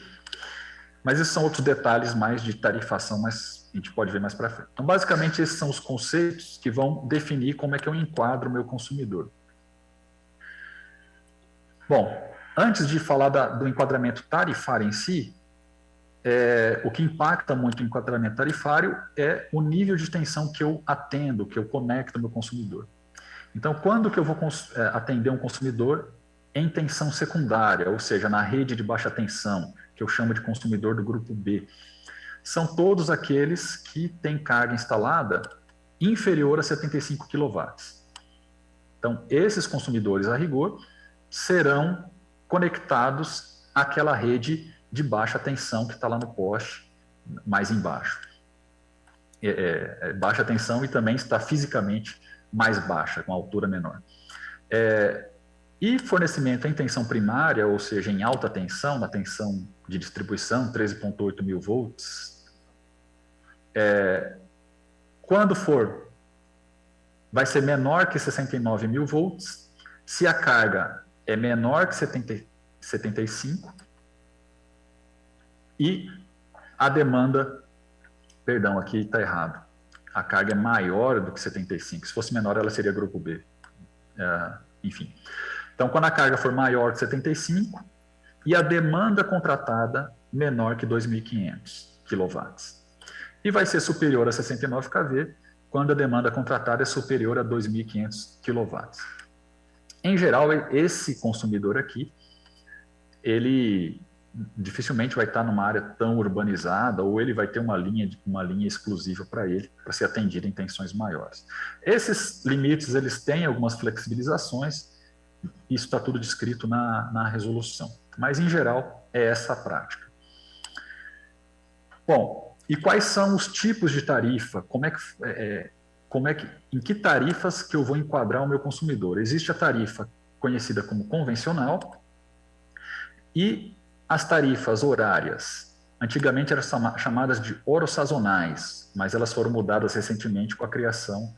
Mas esses são outros detalhes mais de tarifação, mas a gente pode ver mais para frente. Então, basicamente, esses são os conceitos que vão definir como é que eu enquadro o meu consumidor. Bom, antes de falar do enquadramento tarifário em si, o que impacta muito o enquadramento tarifário é o nível de tensão que eu atendo, que eu conecto no meu consumidor. Então, quando que eu vou atender um consumidor em tensão secundária, ou seja, na rede de baixa tensão, que eu chamo de consumidor do grupo B, são todos aqueles que têm carga instalada inferior a 75 kW. Então, esses consumidores, a rigor, serão conectados àquela rede de baixa tensão que está lá no poste, mais embaixo. Baixa tensão e também está fisicamente mais baixa, com altura menor. E fornecimento em tensão primária, ou seja, em alta tensão, na tensão de distribuição, 13.8 mil volts, quando for, vai ser menor que 69 mil volts, se a carga é menor que 75 e a demanda, perdão, aqui está errado, a carga é maior do que 75. Se fosse menor, ela seria grupo B. Enfim. Então, quando a carga for maior que 75 e a demanda contratada menor que 2.500 kW. E vai ser superior a 69 kV quando a demanda contratada é superior a 2.500 kW. Em geral, esse consumidor aqui, ele dificilmente vai estar numa área tão urbanizada, ou ele vai ter uma linha exclusiva para ele, para ser atendido em tensões maiores. Esses limites, eles têm algumas flexibilizações, isso está tudo descrito na resolução. Mas, em geral, é essa a prática. Bom, e quais são os tipos de tarifa? Em que tarifas que eu vou enquadrar o meu consumidor? Existe a tarifa conhecida como convencional e as tarifas horárias. Antigamente eram chamadas de orossazonais, mas elas foram mudadas recentemente com a criação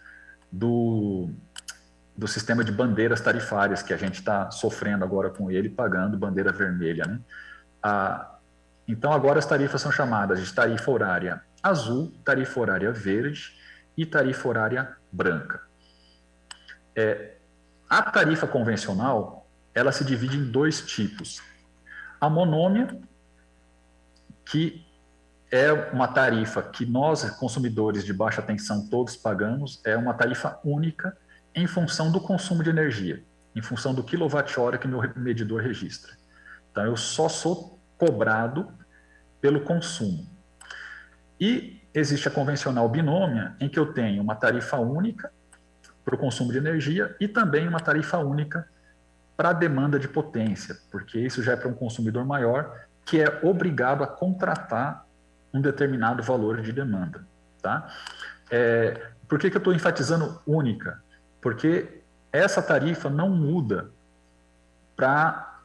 do sistema de bandeiras tarifárias, que a gente está sofrendo agora com ele, pagando bandeira vermelha, né? Então, agora as tarifas são chamadas de tarifa horária azul, tarifa horária verde e tarifa horária branca. A tarifa convencional, ela se divide em dois tipos. A monômia, que é uma tarifa que nós, consumidores de baixa tensão, todos pagamos, é uma tarifa única em função do consumo de energia, em função do quilowatt-hora que meu medidor registra. Então, eu só sou cobrado pelo consumo. E existe a convencional binômia, em que eu tenho uma tarifa única para o consumo de energia e também uma tarifa única para a demanda de potência, porque isso já é para um consumidor maior que é obrigado a contratar um determinado valor de demanda. Tá? Por que eu estou enfatizando única? Porque essa tarifa não muda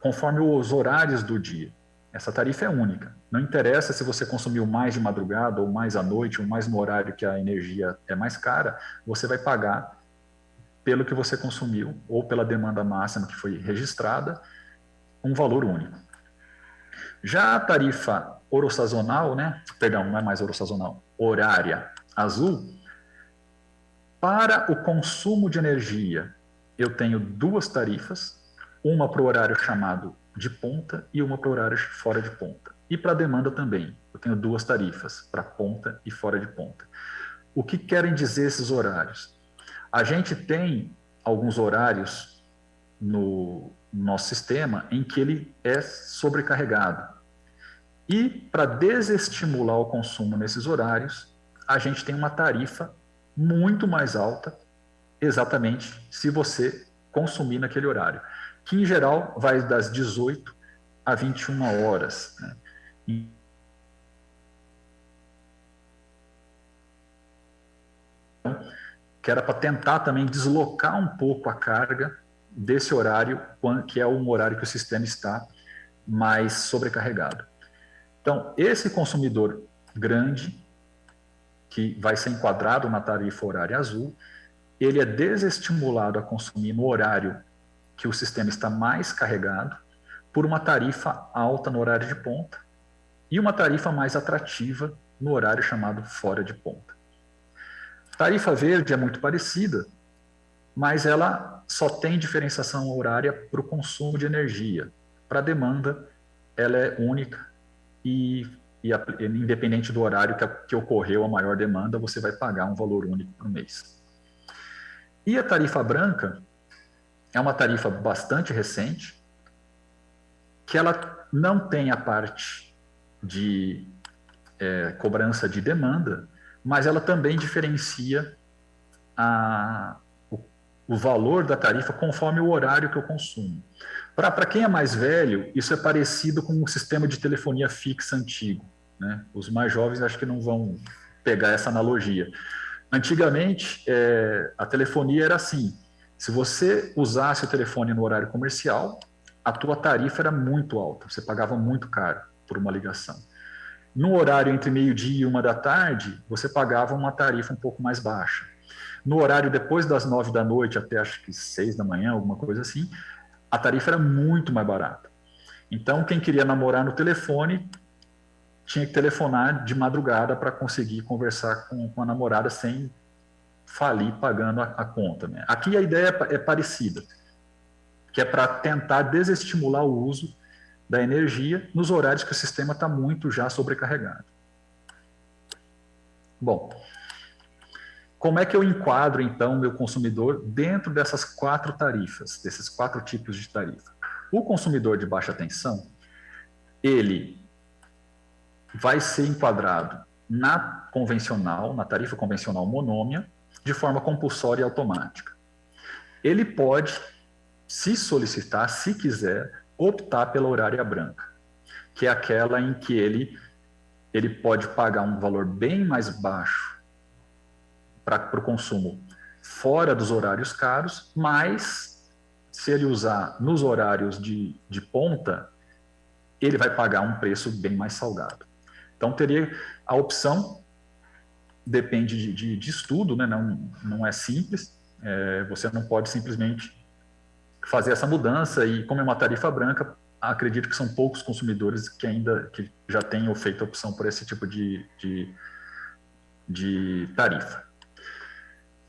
conforme os horários do dia. Essa tarifa é única. Não interessa se você consumiu mais de madrugada, ou mais à noite, ou mais no horário que a energia é mais cara, você vai pagar pelo que você consumiu, ou pela demanda máxima que foi registrada, um valor único. Já a tarifa orossazonal, perdão, não é mais orossazonal, horária azul, para o consumo de energia, eu tenho duas tarifas, uma para o horário chamado de ponta e uma para o horário fora de ponta. E para a demanda também, eu tenho duas tarifas, para ponta e fora de ponta. O que querem dizer esses horários? A gente tem alguns horários no nosso sistema em que ele é sobrecarregado. E para desestimular o consumo nesses horários, a gente tem uma tarifa muito mais alta, exatamente se você consumir naquele horário, que em geral vai das 18 a 21 horas. Que era para tentar também deslocar um pouco a carga desse horário, que é um horário que o sistema está mais sobrecarregado. Então, esse consumidor grande, que vai ser enquadrado na tarifa horária azul, ele é desestimulado a consumir no horário que o sistema está mais carregado, por uma tarifa alta no horário de ponta e uma tarifa mais atrativa no horário chamado fora de ponta. Tarifa verde é muito parecida, mas ela só tem diferenciação horária para o consumo de energia. Para a demanda, ela é única e independente do horário que ocorreu a maior demanda, você vai pagar um valor único por mês. E a tarifa branca é uma tarifa bastante recente, que ela não tem a parte de cobrança de demanda, mas ela também diferencia o valor da tarifa conforme o horário que eu consumo. Para quem é mais velho, isso é parecido com um sistema de telefonia fixa antigo. Os mais jovens acho que não vão pegar essa analogia. Antigamente, a telefonia era assim: se você usasse o telefone no horário comercial, a tua tarifa era muito alta, você pagava muito caro por uma ligação. No horário entre meio-dia e 1 da tarde, você pagava uma tarifa um pouco mais baixa. No horário depois das 9 da noite até acho que 6 da manhã, alguma coisa assim, a tarifa era muito mais barata. Então, quem queria namorar no telefone tinha que telefonar de madrugada para conseguir conversar com a namorada sem falir pagando a conta, né? Aqui a ideia é parecida, que é para tentar desestimular o uso da energia nos horários que o sistema está muito já sobrecarregado. Bom, como é que eu enquadro, então, o meu consumidor dentro dessas 4 tarifas, desses 4 tipos de tarifa? O consumidor de baixa tensão, ele vai ser enquadrado na tarifa convencional monômia, de forma compulsória e automática. Ele pode, se solicitar, se quiser, optar pela horária branca, que é aquela em que ele pode pagar um valor bem mais baixo para o consumo fora dos horários caros, mas se ele usar nos horários de ponta, ele vai pagar um preço bem mais salgado. Então, teria a opção, depende de estudo, né? Não é simples, você não pode simplesmente fazer essa mudança, e como é uma tarifa branca, acredito que são poucos consumidores que já tenham feito a opção por esse tipo de tarifa.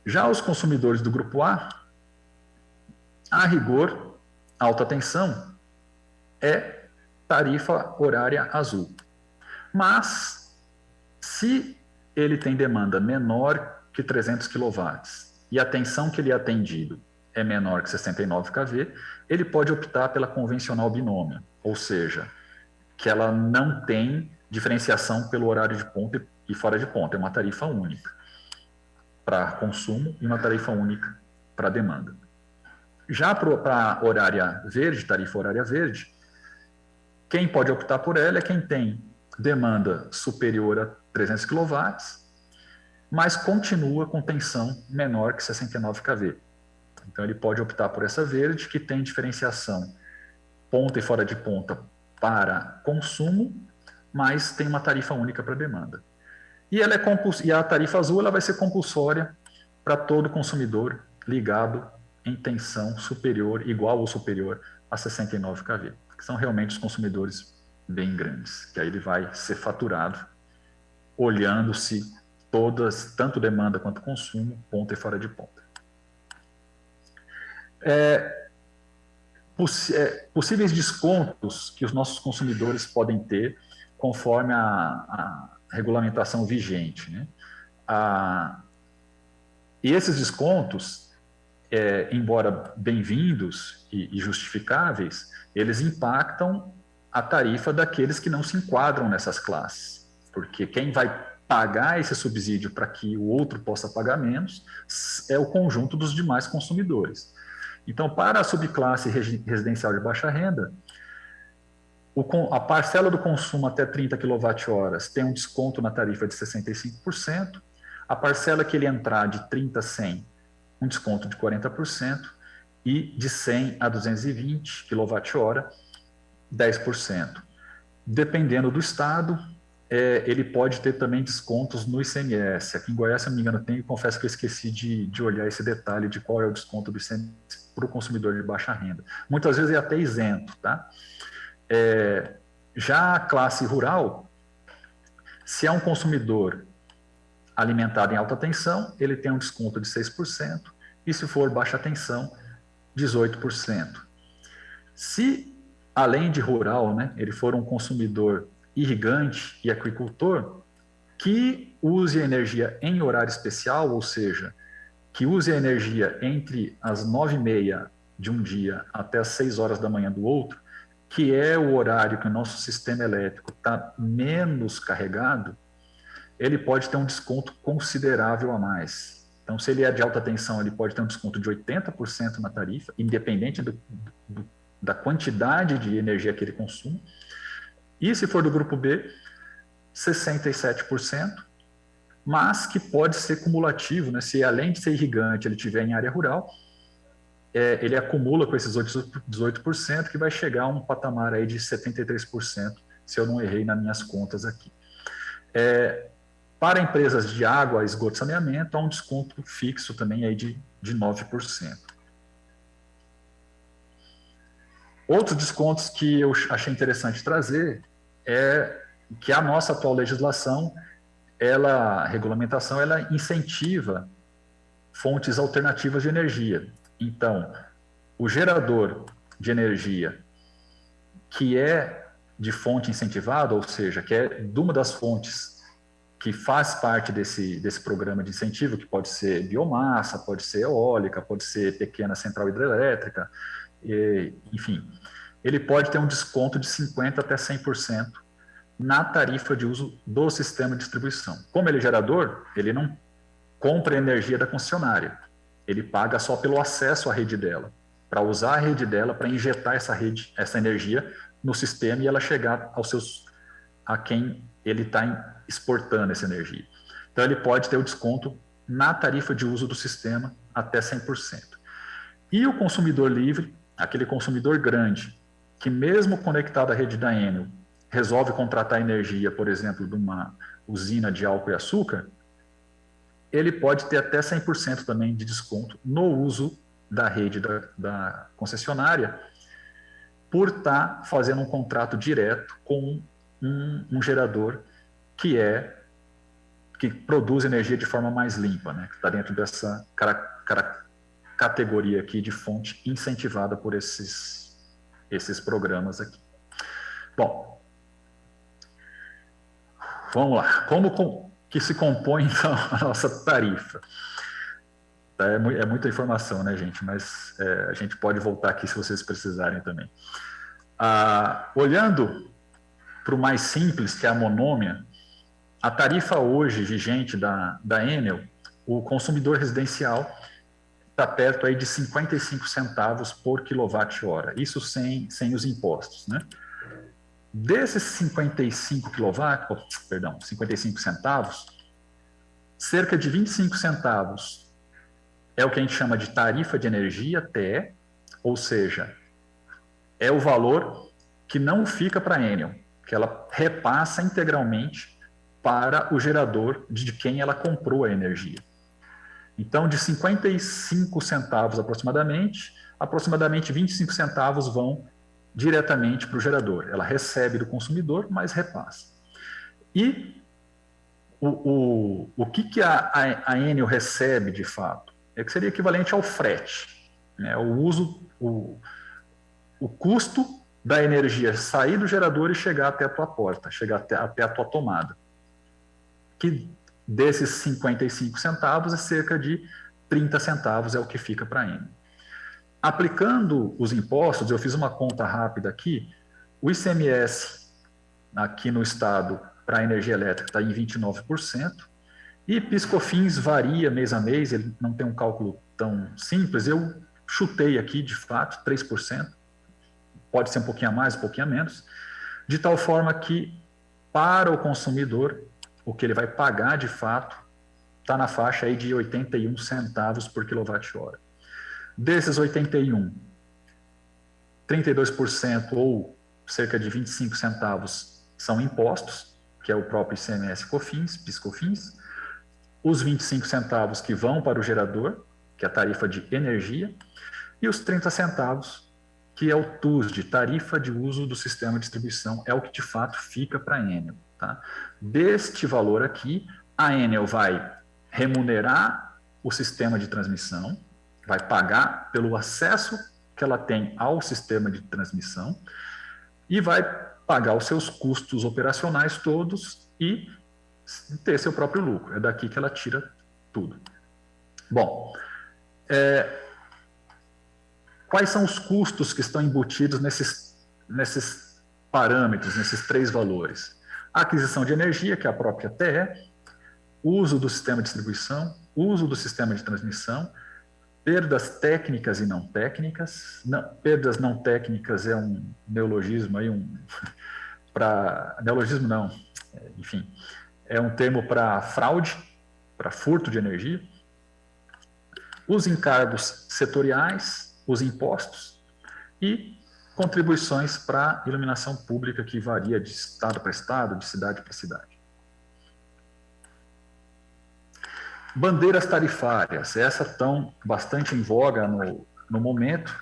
Já os consumidores do grupo A rigor, alta tensão é tarifa horária azul. Mas, se ele tem demanda menor que 300 kW e a tensão que ele é atendido é menor que 69 kV, ele pode optar pela convencional binômia, ou seja, que ela não tem diferenciação pelo horário de ponta e fora de ponta, é uma tarifa única para consumo e uma tarifa única para demanda. Já para a horária verde, tarifa horária verde, quem pode optar por ela é quem tem demanda superior a 300 kW, mas continua com tensão menor que 69 kV. Então, ele pode optar por essa verde, que tem diferenciação ponta e fora de ponta para consumo, mas tem uma tarifa única para demanda. E a tarifa azul ela vai ser compulsória para todo consumidor ligado em tensão superior, igual ou superior a 69 kV, que são realmente os consumidores bem grandes, que aí ele vai ser faturado olhando-se todas, tanto demanda quanto consumo, ponta e fora de ponta. Possíveis descontos que os nossos consumidores podem ter conforme a regulamentação vigente, né? E esses descontos, embora bem-vindos e justificáveis, eles impactam a tarifa daqueles que não se enquadram nessas classes, porque quem vai pagar esse subsídio para que o outro possa pagar menos é o conjunto dos demais consumidores. Então, para a subclasse residencial de baixa renda, a parcela do consumo até 30 kWh tem um desconto na tarifa de 65%, a parcela que ele entrar de 30 a 100, um desconto de 40%, e de 100 a 220 kWh, 10%. Dependendo do estado, ele pode ter também descontos no ICMS. Aqui em Goiás, se não me engano, tem, confesso que eu esqueci de olhar esse detalhe de qual é o desconto do ICMS para o consumidor de baixa renda. Muitas vezes é até isento, tá? Já a classe rural, se é um consumidor alimentado em alta tensão, ele tem um desconto de 6%, e se for baixa tensão, 18%. Se, além de rural, né, ele for um consumidor irrigante e aquicultor, que use a energia em horário especial, ou seja, que use a energia entre as 9h30 de um dia até as 6 horas da manhã do outro, que é o horário que o nosso sistema elétrico está menos carregado, ele pode ter um desconto considerável a mais. Então, se ele é de alta tensão, ele pode ter um desconto de 80% na tarifa, independente da quantidade de energia que ele consome. E se for do grupo B, 67%, mas que pode ser cumulativo, né? Se além de ser irrigante, ele tiver em área rural, ele acumula com esses 18%, que vai chegar a um patamar aí de 73%, se eu não errei nas minhas contas aqui. Para empresas de água, esgoto e saneamento, há um desconto fixo também aí de 9%. Outros descontos que eu achei interessante trazer é que a nossa atual legislação, a regulamentação, ela incentiva fontes alternativas de energia. Então, o gerador de energia que é de fonte incentivada, ou seja, que é de uma das fontes que faz parte desse programa de incentivo, que pode ser biomassa, pode ser eólica, pode ser pequena central hidrelétrica, enfim, ele pode ter um desconto de 50% até 100% na tarifa de uso do sistema de distribuição. Como ele é gerador, ele não compra energia da concessionária, ele paga só pelo acesso à rede dela, para usar a rede dela para injetar essa energia no sistema e ela chegar a quem ele está exportando essa energia. Então ele pode ter o desconto na tarifa de uso do sistema até 100%. E o consumidor livre, aquele consumidor grande, que mesmo conectado à rede da Enel, resolve contratar energia, por exemplo, de uma usina de álcool e açúcar, ele pode ter até 100% também de desconto no uso da rede da concessionária, por estar fazendo um contrato direto com um gerador que produz energia de forma mais limpa, né? Que está dentro dessa categoria aqui de fonte incentivada por esses programas aqui. Bom, vamos lá. Como que se compõe, então, a nossa tarifa? É muita informação, né, gente? Mas a gente pode voltar aqui se vocês precisarem também. Olhando para o mais simples, que é a monômia, a tarifa hoje vigente da Enel, o consumidor residencial está perto aí de 55 centavos por quilowatt-hora, isso sem os impostos, né? Desses 55 centavos, cerca de 25 centavos é o que a gente chama de tarifa de energia, TE, ou seja, é o valor que não fica para a Enel, que ela repassa integralmente para o gerador de quem ela comprou a energia. Então, de 55 centavos aproximadamente 25 centavos vão diretamente para o gerador. Ela recebe do consumidor, mas repassa. E o que a Enel recebe, de fato? É que seria equivalente ao frete, né? O custo da energia sair do gerador e chegar até a tua porta, chegar até a tua tomada. Que desses 55 centavos é cerca de 30 centavos é o que fica para a Enel. Aplicando os impostos, eu fiz uma conta rápida aqui, o ICMS aqui no estado para a energia elétrica está em 29%, e PIS/COFINS varia mês a mês, ele não tem um cálculo tão simples, eu chutei aqui, de fato, 3%, pode ser um pouquinho a mais, um pouquinho a menos, de tal forma que, para o consumidor, o que ele vai pagar, de fato, está na faixa aí de 81 centavos por quilowatt-hora. Desses 81, 32% ou cerca de 25 centavos são impostos, que é o próprio ICMS/COFINS, PIS/COFINS, os 25 centavos que vão para o gerador, que é a tarifa de energia, e os 30 centavos, que é o TUSD, tarifa de uso do sistema de distribuição, é o que de fato fica para a Enel. Tá? Deste valor aqui, a Enel vai remunerar o sistema de transmissão, vai pagar pelo acesso que ela tem ao sistema de transmissão e vai pagar os seus custos operacionais todos e ter seu próprio lucro. É daqui que ela tira tudo. Bom, quais são os custos que estão embutidos nesses parâmetros, nesses três valores? A aquisição de energia, que é a própria TE, uso do sistema de distribuição, uso do sistema de transmissão, perdas técnicas e não técnicas. Perdas não técnicas é um neologismo aí, neologismo não, enfim, é um termo para fraude, para furto de energia. Os encargos setoriais, os impostos e contribuições para iluminação pública, que varia de estado para estado, de cidade para cidade. Bandeiras tarifárias, essas estão bastante em voga no momento,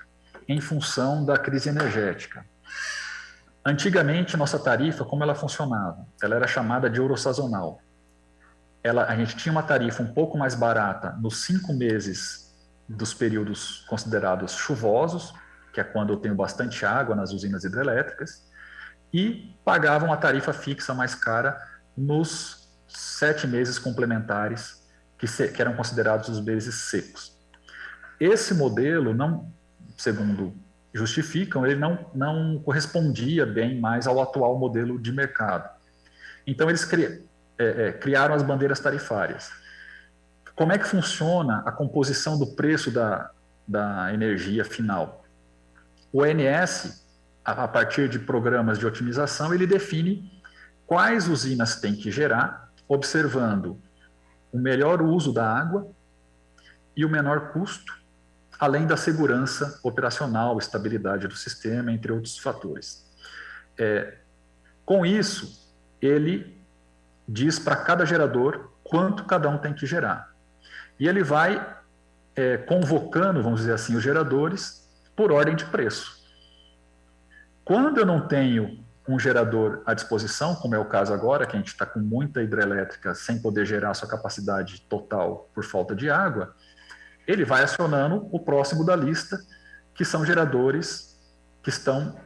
em função da crise energética. Antigamente, nossa tarifa, como ela funcionava? Ela era chamada de euro sazonal. a gente tinha uma tarifa um pouco mais barata nos 5 meses dos períodos considerados chuvosos, que é quando eu tenho bastante água nas usinas hidrelétricas, e pagavam a tarifa fixa mais cara nos 7 meses complementares, que eram considerados os meses secos. Esse modelo, não, segundo justificam, ele não correspondia bem mais ao atual modelo de mercado. Então, eles criaram as bandeiras tarifárias. Como é que funciona a composição do preço da energia final? O ONS, a partir de programas de otimização, ele define quais usinas tem que gerar, observando o melhor uso da água e o menor custo, além da segurança operacional, estabilidade do sistema, entre outros fatores. Com isso, ele diz para cada gerador quanto cada um tem que gerar. E ele vai convocando, vamos dizer assim, os geradores por ordem de preço. Quando eu não tenho um gerador à disposição, como é o caso agora, que a gente está com muita hidrelétrica sem poder gerar sua capacidade total por falta de água, ele vai acionando o próximo da lista, que são geradores que estão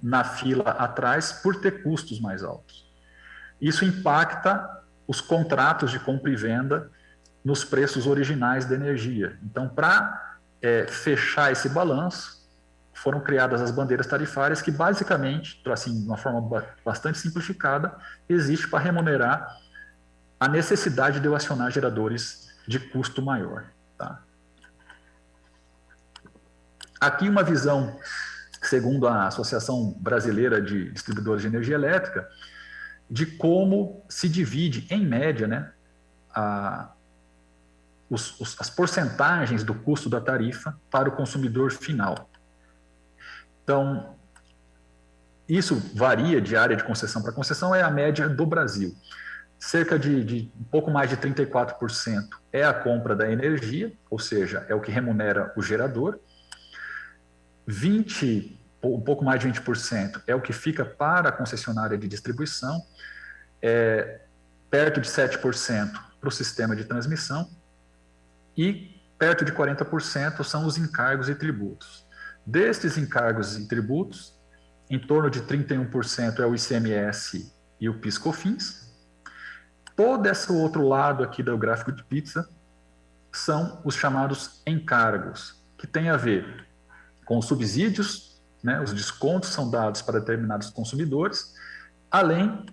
na fila atrás por ter custos mais altos. Isso impacta os contratos de compra e venda nos preços originais da energia. Então, para fechar esse balanço, foram criadas as bandeiras tarifárias que, basicamente, assim, de uma forma bastante simplificada, existe para remunerar a necessidade de eu acionar geradores de custo maior. Tá? Aqui uma visão, segundo a Associação Brasileira de Distribuidores de Energia Elétrica, de como se divide, em média, né, as porcentagens do custo da tarifa para o consumidor final. Então, isso varia de área de concessão para concessão, é a média do Brasil. Cerca de um pouco mais de 34% é a compra da energia, ou seja, é o que remunera o gerador. Um pouco mais de 20% é o que fica para a concessionária de distribuição, perto de 7% para o sistema de transmissão e perto de 40% são os encargos e tributos. Destes encargos e tributos, em torno de 31% é o ICMS e o PIS/COFINS. Todo esse outro lado aqui do gráfico de pizza são os chamados encargos, que tem a ver com os subsídios, né, os descontos são dados para determinados consumidores, além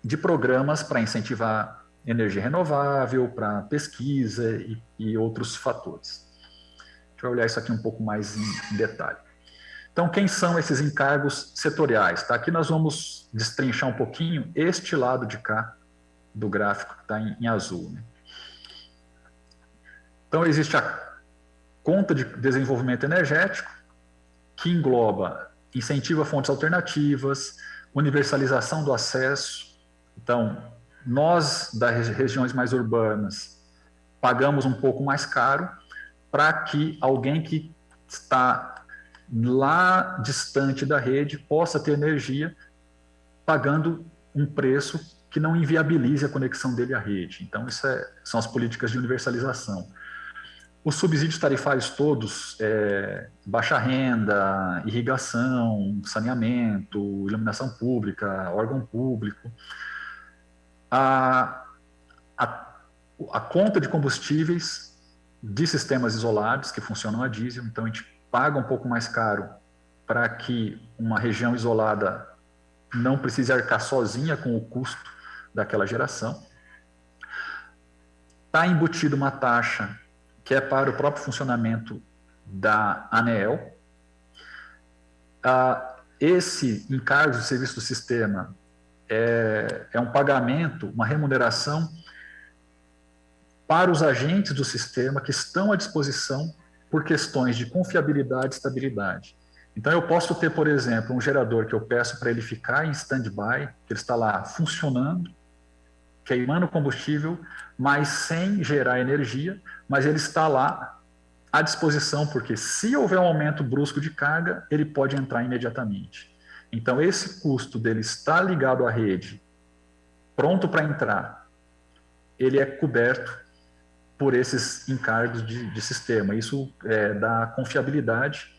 de programas para incentivar energia renovável, para pesquisa e outros fatores. A gente vai olhar isso aqui um pouco mais em detalhe. Então, quem são esses encargos setoriais? Tá? Aqui nós vamos destrinchar um pouquinho este lado de cá do gráfico, que está em azul. Né? Então, existe a conta de desenvolvimento energético, que engloba incentivo a fontes alternativas, universalização do acesso. Então, nós, das regiões mais urbanas, pagamos um pouco mais caro para que alguém que está lá distante da rede possa ter energia pagando um preço que não inviabilize a conexão dele à rede. Então, isso são as políticas de universalização. Os subsídios tarifários todos, baixa renda, irrigação, saneamento, iluminação pública, órgão público, a conta de combustíveis de sistemas isolados que funcionam a diesel, então a gente paga um pouco mais caro para que uma região isolada não precise arcar sozinha com o custo daquela geração. Está embutido uma taxa que é para o próprio funcionamento da ANEEL. Esse encargo de serviço do sistema é um pagamento, uma remuneração para os agentes do sistema que estão à disposição por questões de confiabilidade e estabilidade. Então, eu posso ter, por exemplo, um gerador que eu peço para ele ficar em stand-by, que ele está lá funcionando, queimando combustível, mas sem gerar energia, mas ele está lá à disposição, porque se houver um aumento brusco de carga, ele pode entrar imediatamente. Então, esse custo dele estar ligado à rede, pronto para entrar, ele é coberto por esses encargos de sistema. Isso dá confiabilidade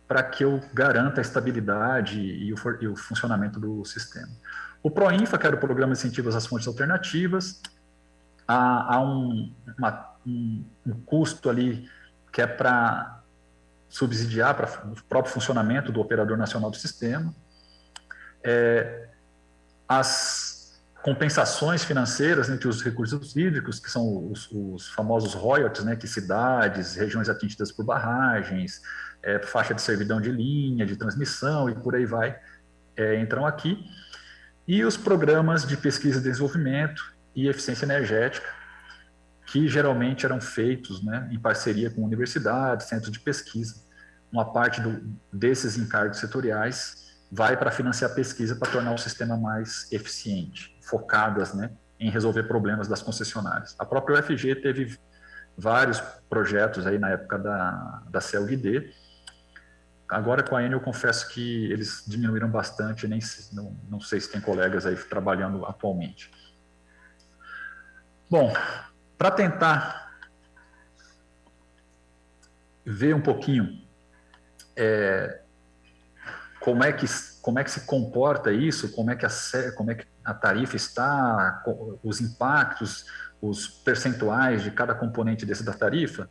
para que eu garanta a estabilidade e o funcionamento do sistema. O PROINFA, que era o Programa de Incentivos às Fontes Alternativas, há um custo ali que é para subsidiar para o próprio funcionamento do Operador Nacional do Sistema. As compensações financeiras entre os recursos hídricos, que são os famosos royalties, né, que cidades, regiões atingidas por barragens, faixa de servidão de linha, de transmissão e por aí vai, entram aqui. E os programas de pesquisa e desenvolvimento e eficiência energética, que geralmente eram feitos, né, em parceria com universidades, centros de pesquisa. Uma parte desses encargos setoriais vai para financiar pesquisa para tornar o sistema mais eficiente, focadas, né, em resolver problemas das concessionárias. A própria UFG teve vários projetos aí na época da CELG-D. Agora com a Enel eu confesso que eles diminuíram bastante, não sei se tem colegas aí trabalhando atualmente. Bom, para tentar ver um pouquinho como é que se comporta isso, como é que a tarifa está, os impactos, os percentuais de cada componente da tarifa,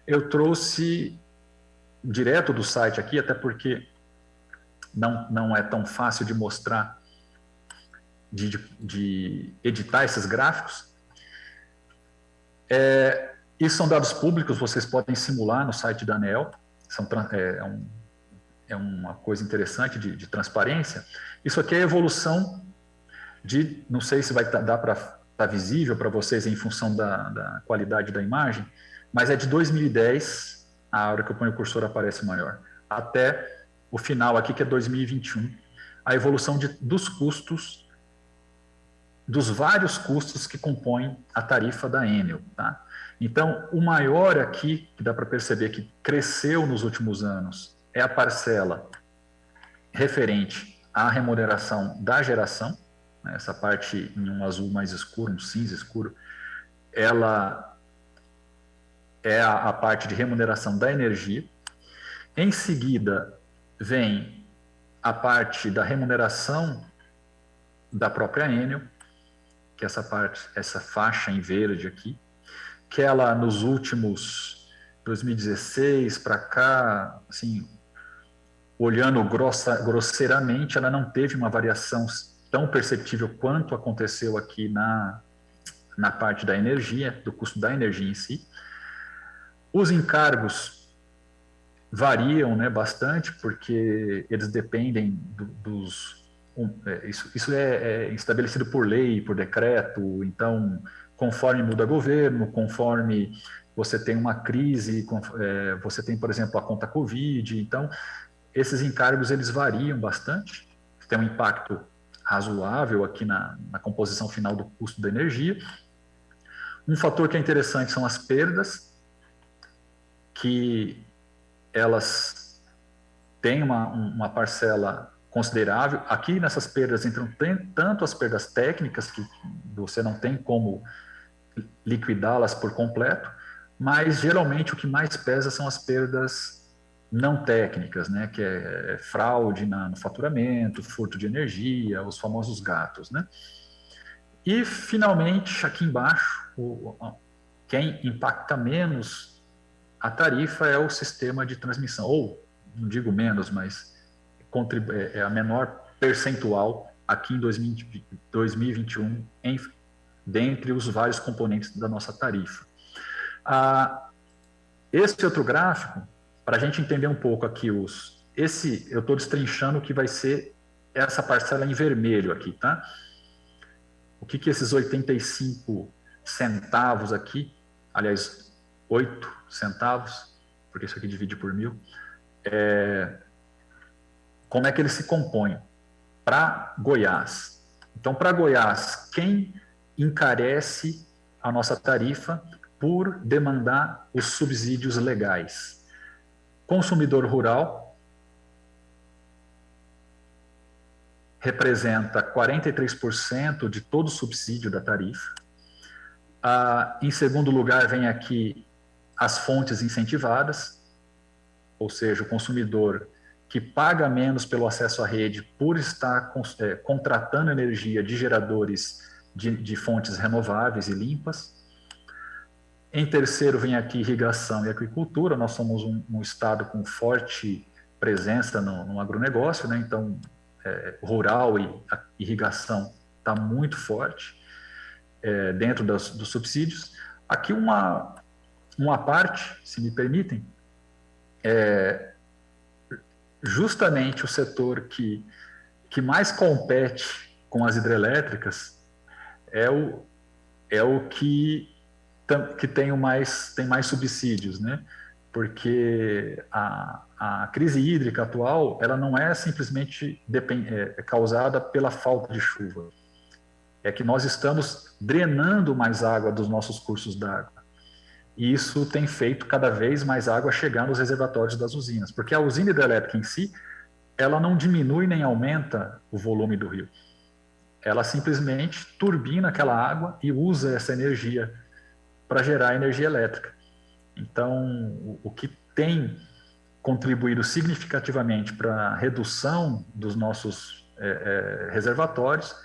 eu trouxe direto do site aqui, até porque não é tão fácil de mostrar, de editar esses gráficos. Isso são dados públicos, vocês podem simular no site da ANEEL, é uma coisa interessante de transparência. Isso aqui é a evolução não sei se vai dar para estar visível para vocês em função da qualidade da imagem, mas é de 2010, a hora que eu ponho o cursor aparece maior, até o final aqui, que é 2021, a evolução dos custos, dos vários custos que compõem a tarifa da Enel, tá? Então, o maior aqui, que dá para perceber que cresceu nos últimos anos, é a parcela referente à remuneração da geração, né? Essa parte em um azul mais escuro, um cinza escuro, ela é a parte de remuneração da energia. Em seguida, vem a parte da remuneração da própria Enel, que é essa faixa em verde aqui, que ela nos últimos 2016 para cá, assim, olhando grosseiramente, ela não teve uma variação tão perceptível quanto aconteceu aqui na parte da energia, do custo da energia em si. Os encargos variam, né, bastante, porque eles dependem isso é estabelecido por lei, por decreto, então, conforme muda governo, conforme você tem uma crise, você tem, por exemplo, a conta Covid, então, esses encargos, eles variam bastante, tem um impacto razoável aqui na composição final do custo da energia. Um fator que é interessante são as perdas, que elas têm uma parcela considerável. Aqui nessas perdas entram tanto as perdas técnicas, que você não tem como liquidá-las por completo, mas geralmente o que mais pesa são as perdas não técnicas, né, que é fraude no faturamento, furto de energia, os famosos gatos, né? E finalmente aqui embaixo, quem impacta menos a tarifa é o sistema de transmissão, ou não digo menos, mas é a menor percentual aqui em 2021 dentre os vários componentes da nossa tarifa. Esse outro gráfico, para a gente entender um pouco aqui eu estou destrinchando o que vai ser essa parcela em vermelho aqui, tá? O que esses 85 centavos aqui, aliás, 8 centavos, porque isso aqui divide por 1.000, como é que eles se compõem? Para Goiás. Então, para Goiás, quem encarece a nossa tarifa por demandar os subsídios legais? Consumidor rural representa 43% de todo o subsídio da tarifa. Em segundo lugar, vem aqui as fontes incentivadas, ou seja, o consumidor que paga menos pelo acesso à rede por estar contratando energia de geradores de fontes renováveis e limpas. Em terceiro, vem aqui irrigação e agricultura. Nós somos um estado com forte presença no agronegócio, né? Então, rural e a irrigação está muito forte dentro dos subsídios. Aqui uma parte, se me permitem, justamente o setor que mais compete com as hidrelétricas é o que tem mais subsídios, né? Porque a crise hídrica atual, ela não é simplesmente causada pela falta de chuva. É que nós estamos drenando mais água dos nossos cursos d'água. E isso tem feito cada vez mais água chegar nos reservatórios das usinas, porque a usina hidrelétrica em si, ela não diminui nem aumenta o volume do rio. Ela simplesmente turbina aquela água e usa essa energia para gerar energia elétrica. Então, o que tem contribuído significativamente para a redução dos nossos reservatórios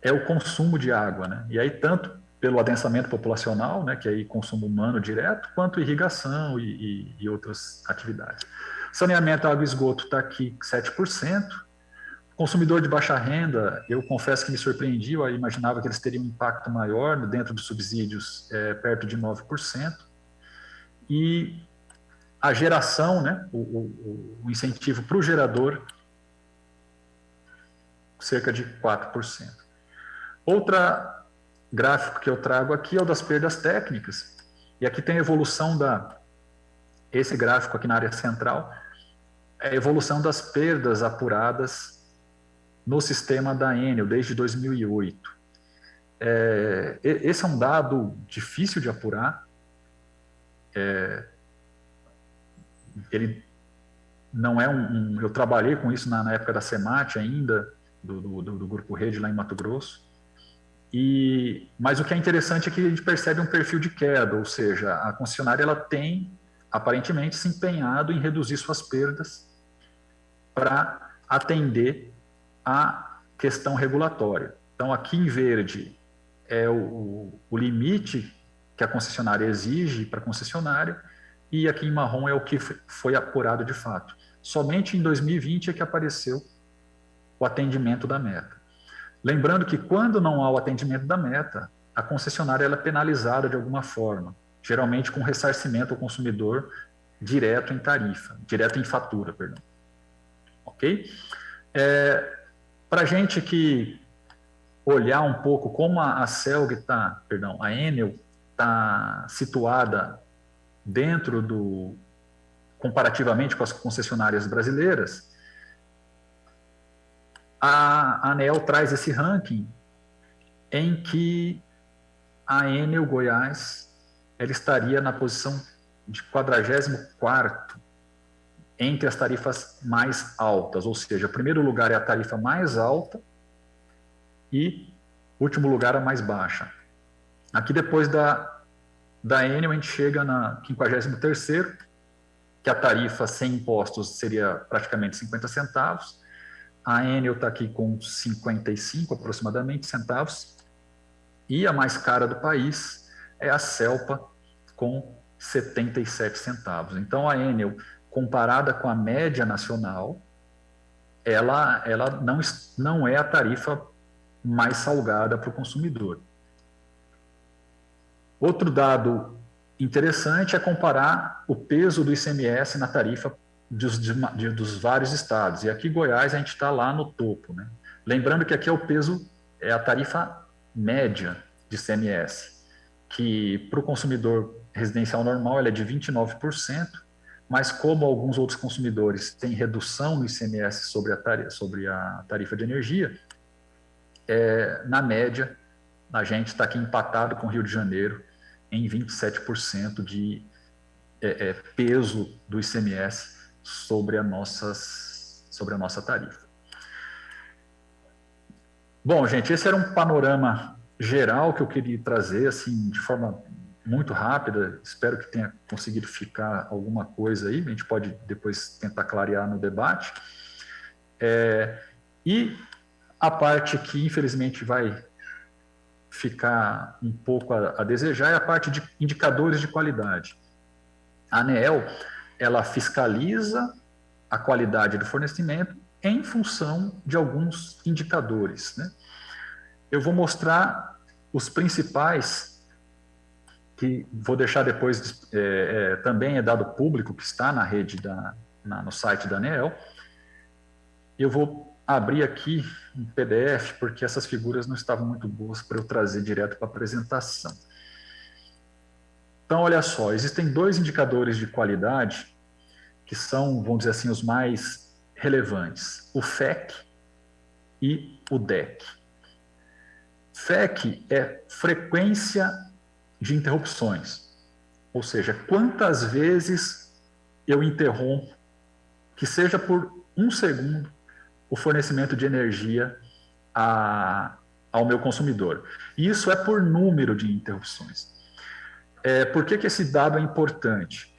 é o consumo de água, né? E aí tanto pelo adensamento populacional, né, que aí consumo humano direto, quanto irrigação e outras atividades. Saneamento, água e esgoto está aqui 7%. Consumidor de baixa renda, eu confesso que me surpreendi, eu imaginava que eles teriam um impacto maior dentro dos subsídios, perto de 9%. E a geração, né, o incentivo para o gerador, cerca de 4%. Outra gráfico que eu trago aqui é o das perdas técnicas, e aqui tem a evolução esse gráfico aqui na área central, é a evolução das perdas apuradas no sistema da Enel desde 2008. Esse é um dado difícil de apurar, ele não é eu trabalhei com isso na época da SEMAT ainda, do Grupo Rede lá em Mato Grosso, mas o que é interessante é que a gente percebe um perfil de queda, ou seja, a concessionária ela tem aparentemente se empenhado em reduzir suas perdas para atender a questão regulatória. Então, aqui em verde é o limite que a concessionária exige para a concessionária, e aqui em marrom é o que foi apurado de fato. Somente em 2020 é que apareceu o atendimento da meta. Lembrando que quando não há o atendimento da meta, a concessionária ela é penalizada de alguma forma, geralmente com ressarcimento ao consumidor direto em fatura, perdão. Ok? Para a gente que olhar um pouco como a a Enel está situada dentro comparativamente com as concessionárias brasileiras, a ANEEL traz esse ranking em que a Enel Goiás ela estaria na posição de 44º entre as tarifas mais altas, ou seja, o primeiro lugar é a tarifa mais alta e o último lugar a mais baixa. Aqui depois da Enel a gente chega na 53º, que a tarifa sem impostos seria praticamente 50 centavos, a Enel está aqui com 55 aproximadamente centavos, e a mais cara do país é a Celpa com 77 centavos. Então a Enel, comparada com a média nacional, ela não é a tarifa mais salgada para o consumidor. Outro dado interessante é comparar o peso do ICMS na tarifa dos vários estados. E aqui Goiás a gente está lá no topo, né? Lembrando que aqui é a tarifa média de ICMS, que para o consumidor residencial normal ela é de 29%, mas como alguns outros consumidores têm redução no ICMS sobre a tarifa de energia, na média a gente está aqui empatado com o Rio de Janeiro em 27% de peso do ICMS sobre a nossa tarifa. Bom, gente, esse era um panorama geral que eu queria trazer, assim, de forma muito rápida, espero que tenha conseguido ficar alguma coisa aí, a gente pode depois tentar clarear no debate. E a parte que, infelizmente, vai ficar um pouco a desejar é a parte de indicadores de qualidade. A ANEEL, ela fiscaliza a qualidade do fornecimento em função de alguns indicadores, né? Eu vou mostrar os principais, que vou deixar depois, também é dado público, que está na rede, no site da ANEEL. Eu vou abrir aqui um PDF, porque essas figuras não estavam muito boas para eu trazer direto para a apresentação. Então, olha só, existem 2 indicadores de qualidade que são, vamos dizer assim, os mais relevantes: o FEC e o DEC. FEC é frequência de interrupções, ou seja, quantas vezes eu interrompo, que seja por 1 segundo, o fornecimento de energia ao meu consumidor. E isso é por número de interrupções. Por que esse dado é importante?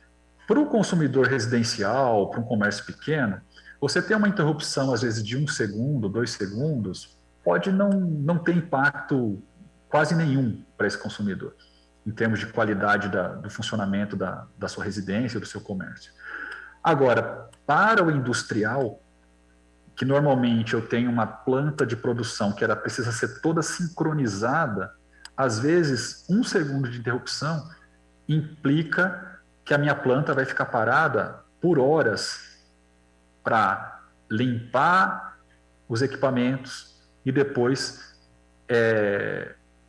Para o consumidor residencial, para um comércio pequeno, você ter uma interrupção, às vezes, de 1 segundo, 2 segundos, pode não ter impacto quase nenhum para esse consumidor, em termos de qualidade do funcionamento da sua residência, do seu comércio. Agora, para o industrial, que normalmente eu tenho uma planta de produção que ela precisa ser toda sincronizada, às vezes 1 segundo de interrupção implica que a minha planta vai ficar parada por horas para limpar os equipamentos e depois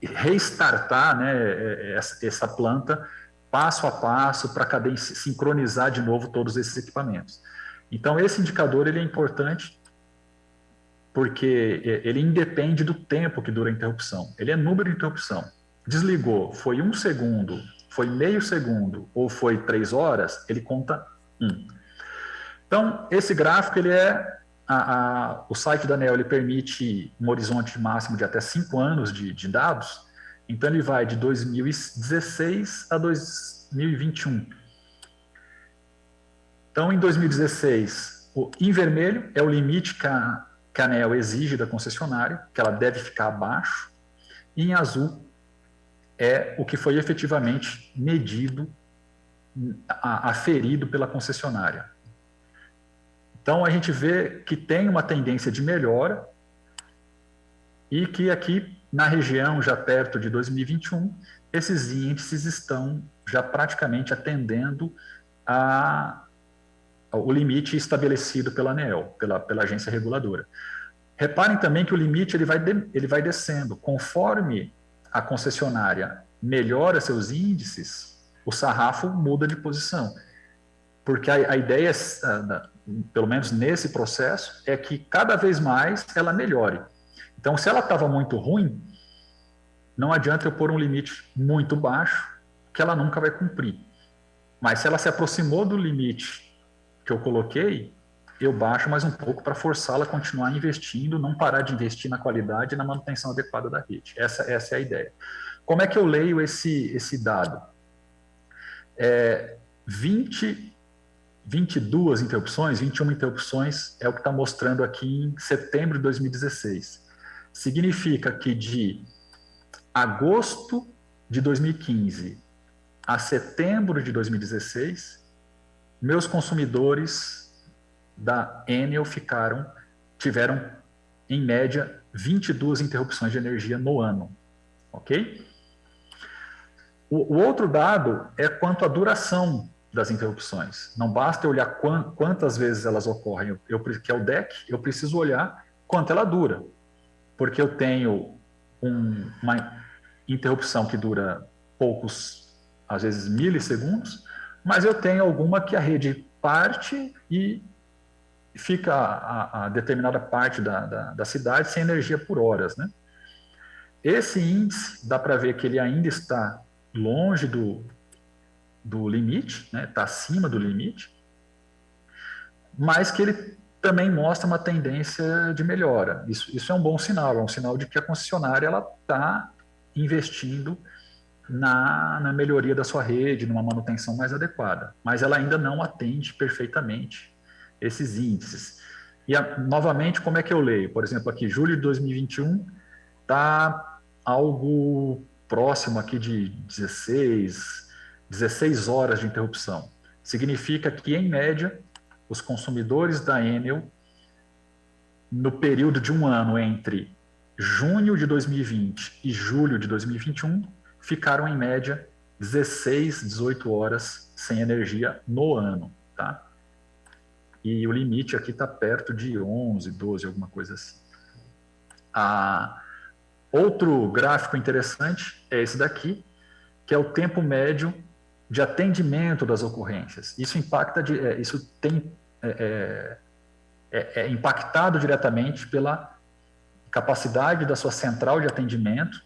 restartar, né, essa planta passo a passo para sincronizar de novo todos esses equipamentos. Então, esse indicador ele é importante porque ele independe do tempo que dura a interrupção. Ele é número de interrupção. Desligou, foi 1 segundo, foi meio segundo ou foi 3 horas, ele conta 1. Então, esse gráfico, ele o site da ANEEL ele permite um horizonte máximo de até 5 anos de dados. Então, ele vai de 2016 a 2021. Então, em 2016, em vermelho é o limite que a ANEEL exige da concessionária, que ela deve ficar abaixo, e em azul é o que foi efetivamente medido, aferido pela concessionária. Então, a gente vê que tem uma tendência de melhora e que aqui na região, já perto de 2021, esses índices estão já praticamente atendendo o limite estabelecido pela ANEEL, pela agência reguladora. Reparem também que o limite ele vai descendo. Conforme a concessionária melhora seus índices, o sarrafo muda de posição. Porque a ideia, pelo menos nesse processo, é que cada vez mais ela melhore. Então, se ela estava muito ruim, não adianta eu pôr um limite muito baixo, que ela nunca vai cumprir. Mas se ela se aproximou do limite que eu coloquei, eu baixo mais um pouco para forçá-la a continuar investindo, não parar de investir na qualidade e na manutenção adequada da rede. Essa é a ideia. Como é que eu leio esse dado? 22 interrupções, 21 interrupções é o que está mostrando aqui em setembro de 2016. Significa que de agosto de 2015 a setembro de 2016, meus consumidores da Enel tiveram, em média, 22 interrupções de energia no ano. Ok? O outro dado é quanto à duração das interrupções. Não basta eu olhar quantas vezes elas ocorrem, que é o DEC, eu preciso olhar quanto ela dura. Porque eu tenho uma interrupção que dura poucos, às vezes milissegundos, mas eu tenho alguma que a rede parte e fica a determinada parte da cidade sem energia por horas, né? Esse índice, dá para ver que ele ainda está longe do limite, né? Está acima do limite, mas que ele também mostra uma tendência de melhora. Isso é um bom sinal, é um sinal de que a concessionária está investindo na melhoria da sua rede, numa manutenção mais adequada. Mas ela ainda não atende perfeitamente esses índices. E, novamente, como é que eu leio? Por exemplo, aqui, julho de 2021, está algo próximo aqui de 16 horas de interrupção. Significa que, em média, os consumidores da Enel, no período de um ano entre junho de 2020 e julho de 2021, ficaram, em média, 16, 18 horas sem energia no ano, tá? E o limite aqui está perto de 11, 12, alguma coisa assim. Outro gráfico interessante é esse daqui, que é o tempo médio de atendimento das ocorrências. Isso é impactado diretamente pela capacidade da sua central de atendimento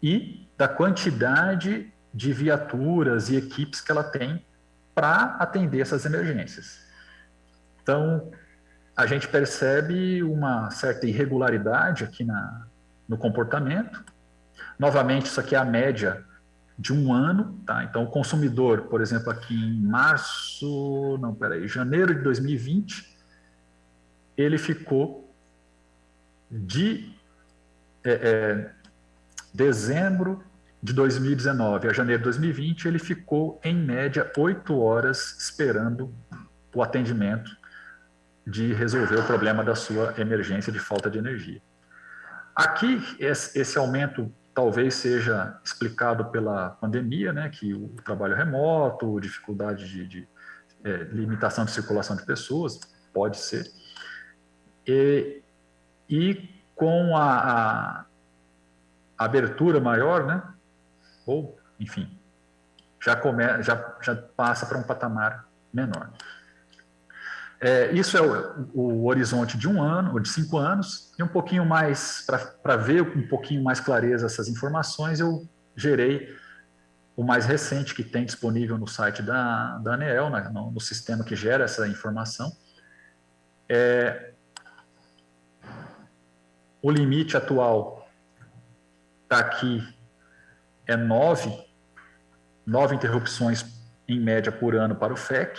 e da quantidade de viaturas e equipes que ela tem para atender essas emergências. Então, a gente percebe uma certa irregularidade aqui no comportamento. Novamente, isso aqui é a média de um ano, tá? Então, o consumidor, por exemplo, aqui em janeiro de 2020, ele ficou de dezembro de 2019 a janeiro de 2020, ele ficou, em média, 8 horas esperando o atendimento de resolver o problema da sua emergência de falta de energia. Aqui, esse aumento talvez seja explicado pela pandemia, né, que o trabalho remoto, dificuldade de limitação de circulação de pessoas, pode ser. E com a abertura maior, né, ou, enfim, já passa para um patamar menor. Isso é o horizonte de um ano, ou de 5 anos, e um pouquinho mais, para ver com um pouquinho mais clareza essas informações, eu gerei o mais recente que tem disponível no site da ANEEL, no sistema que gera essa informação. O limite atual está aqui, é 9 interrupções em média por ano para o FEC.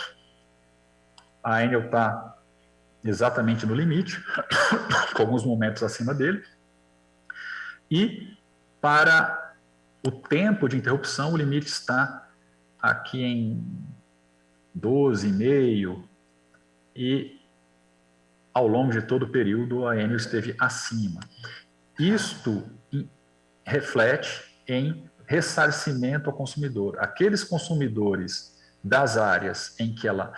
A Enel está exatamente no limite, com alguns momentos acima dele. E para o tempo de interrupção, o limite está aqui em 12,5, e ao longo de todo o período a Enel esteve acima. Isto reflete em ressarcimento ao consumidor. Aqueles consumidores das áreas em que ela...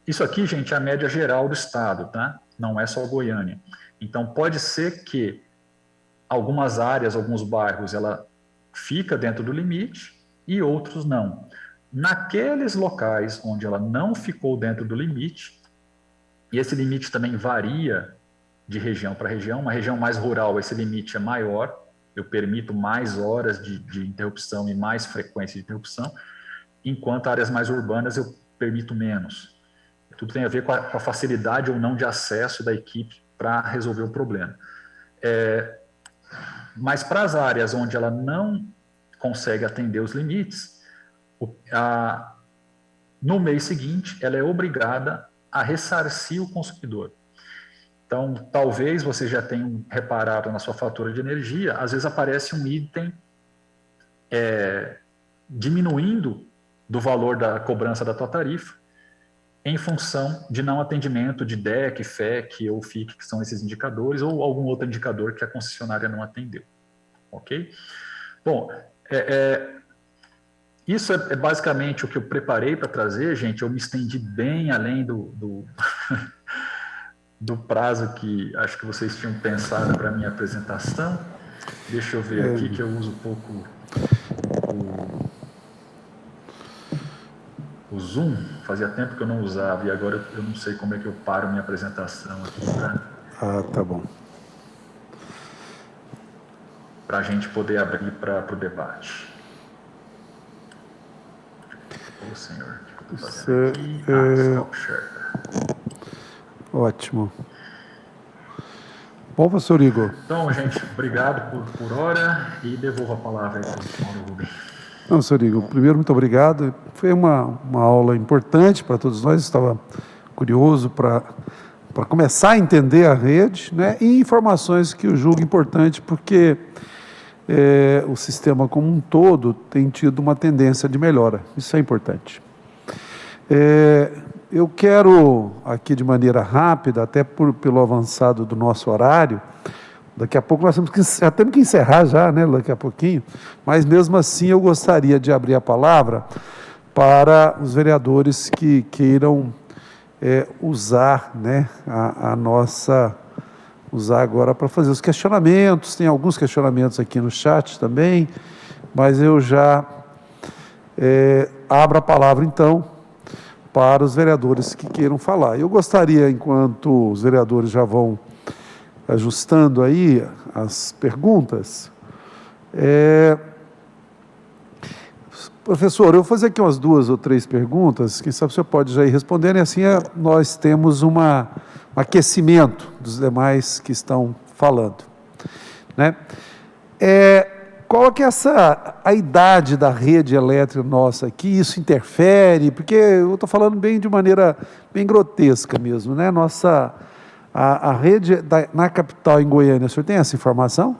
Isso aqui, gente, é a média geral do estado, tá? Não é só Goiânia. Então, pode ser que algumas áreas, alguns bairros, ela fica dentro do limite e outros não. Naqueles locais onde ela não ficou dentro do limite, e esse limite também varia de região para região, uma região mais rural, esse limite é maior, eu permito mais horas de interrupção e mais frequência de interrupção, enquanto áreas mais urbanas eu permito menos. Tudo tem a ver com a facilidade ou não de acesso da equipe para resolver o problema. Mas para as áreas onde ela não consegue atender os limites, no mês seguinte, ela é obrigada a ressarcir o consumidor. Então, talvez você já tenha reparado na sua fatura de energia, às vezes aparece um item diminuindo do valor da cobrança da tua tarifa, em função de não atendimento de DEC, FEC ou FIC, que são esses indicadores, ou algum outro indicador que a concessionária não atendeu. Ok? Bom, isso é basicamente o que eu preparei para trazer, gente. Eu me estendi bem além do prazo que acho que vocês tinham pensado para a minha apresentação. Deixa eu ver aqui que eu uso um pouco o Zoom. Fazia tempo que eu não usava e agora eu não sei como é que eu paro minha apresentação aqui tá bom. Para a gente poder abrir para o debate. Ô, senhor, o que eu estou fazendo aqui? Stop share. Ótimo. Bom, professor Igor. Então, gente, obrigado por hora e devolvo a palavra aí para o Mauro Rubem. Não, senhor Igor, primeiro, muito obrigado. Foi uma aula importante para todos nós, estava curioso para começar a entender a rede, né, e informações que eu julgo importante, porque o sistema como um todo tem tido uma tendência de melhora, isso é importante. Eu quero, aqui de maneira rápida, até pelo avançado do nosso horário, daqui a pouco nós temos que encerrar já, né, daqui a pouquinho, mas mesmo assim eu gostaria de abrir a palavra para os vereadores que queiram usar, né, usar agora para fazer os questionamentos. Tem alguns questionamentos aqui no chat também, mas eu já abro a palavra então para os vereadores que queiram falar. Eu gostaria, enquanto os vereadores já vão ajustando aí as perguntas, professor, eu vou fazer aqui umas 2 ou 3 perguntas, quem sabe o senhor pode já ir respondendo, e assim nós temos um aquecimento dos demais que estão falando, né? Qual que é a idade da rede elétrica nossa aqui? Isso interfere? Porque eu estou falando bem de maneira bem grotesca mesmo, né? A rede na capital, em Goiânia, o senhor tem essa informação?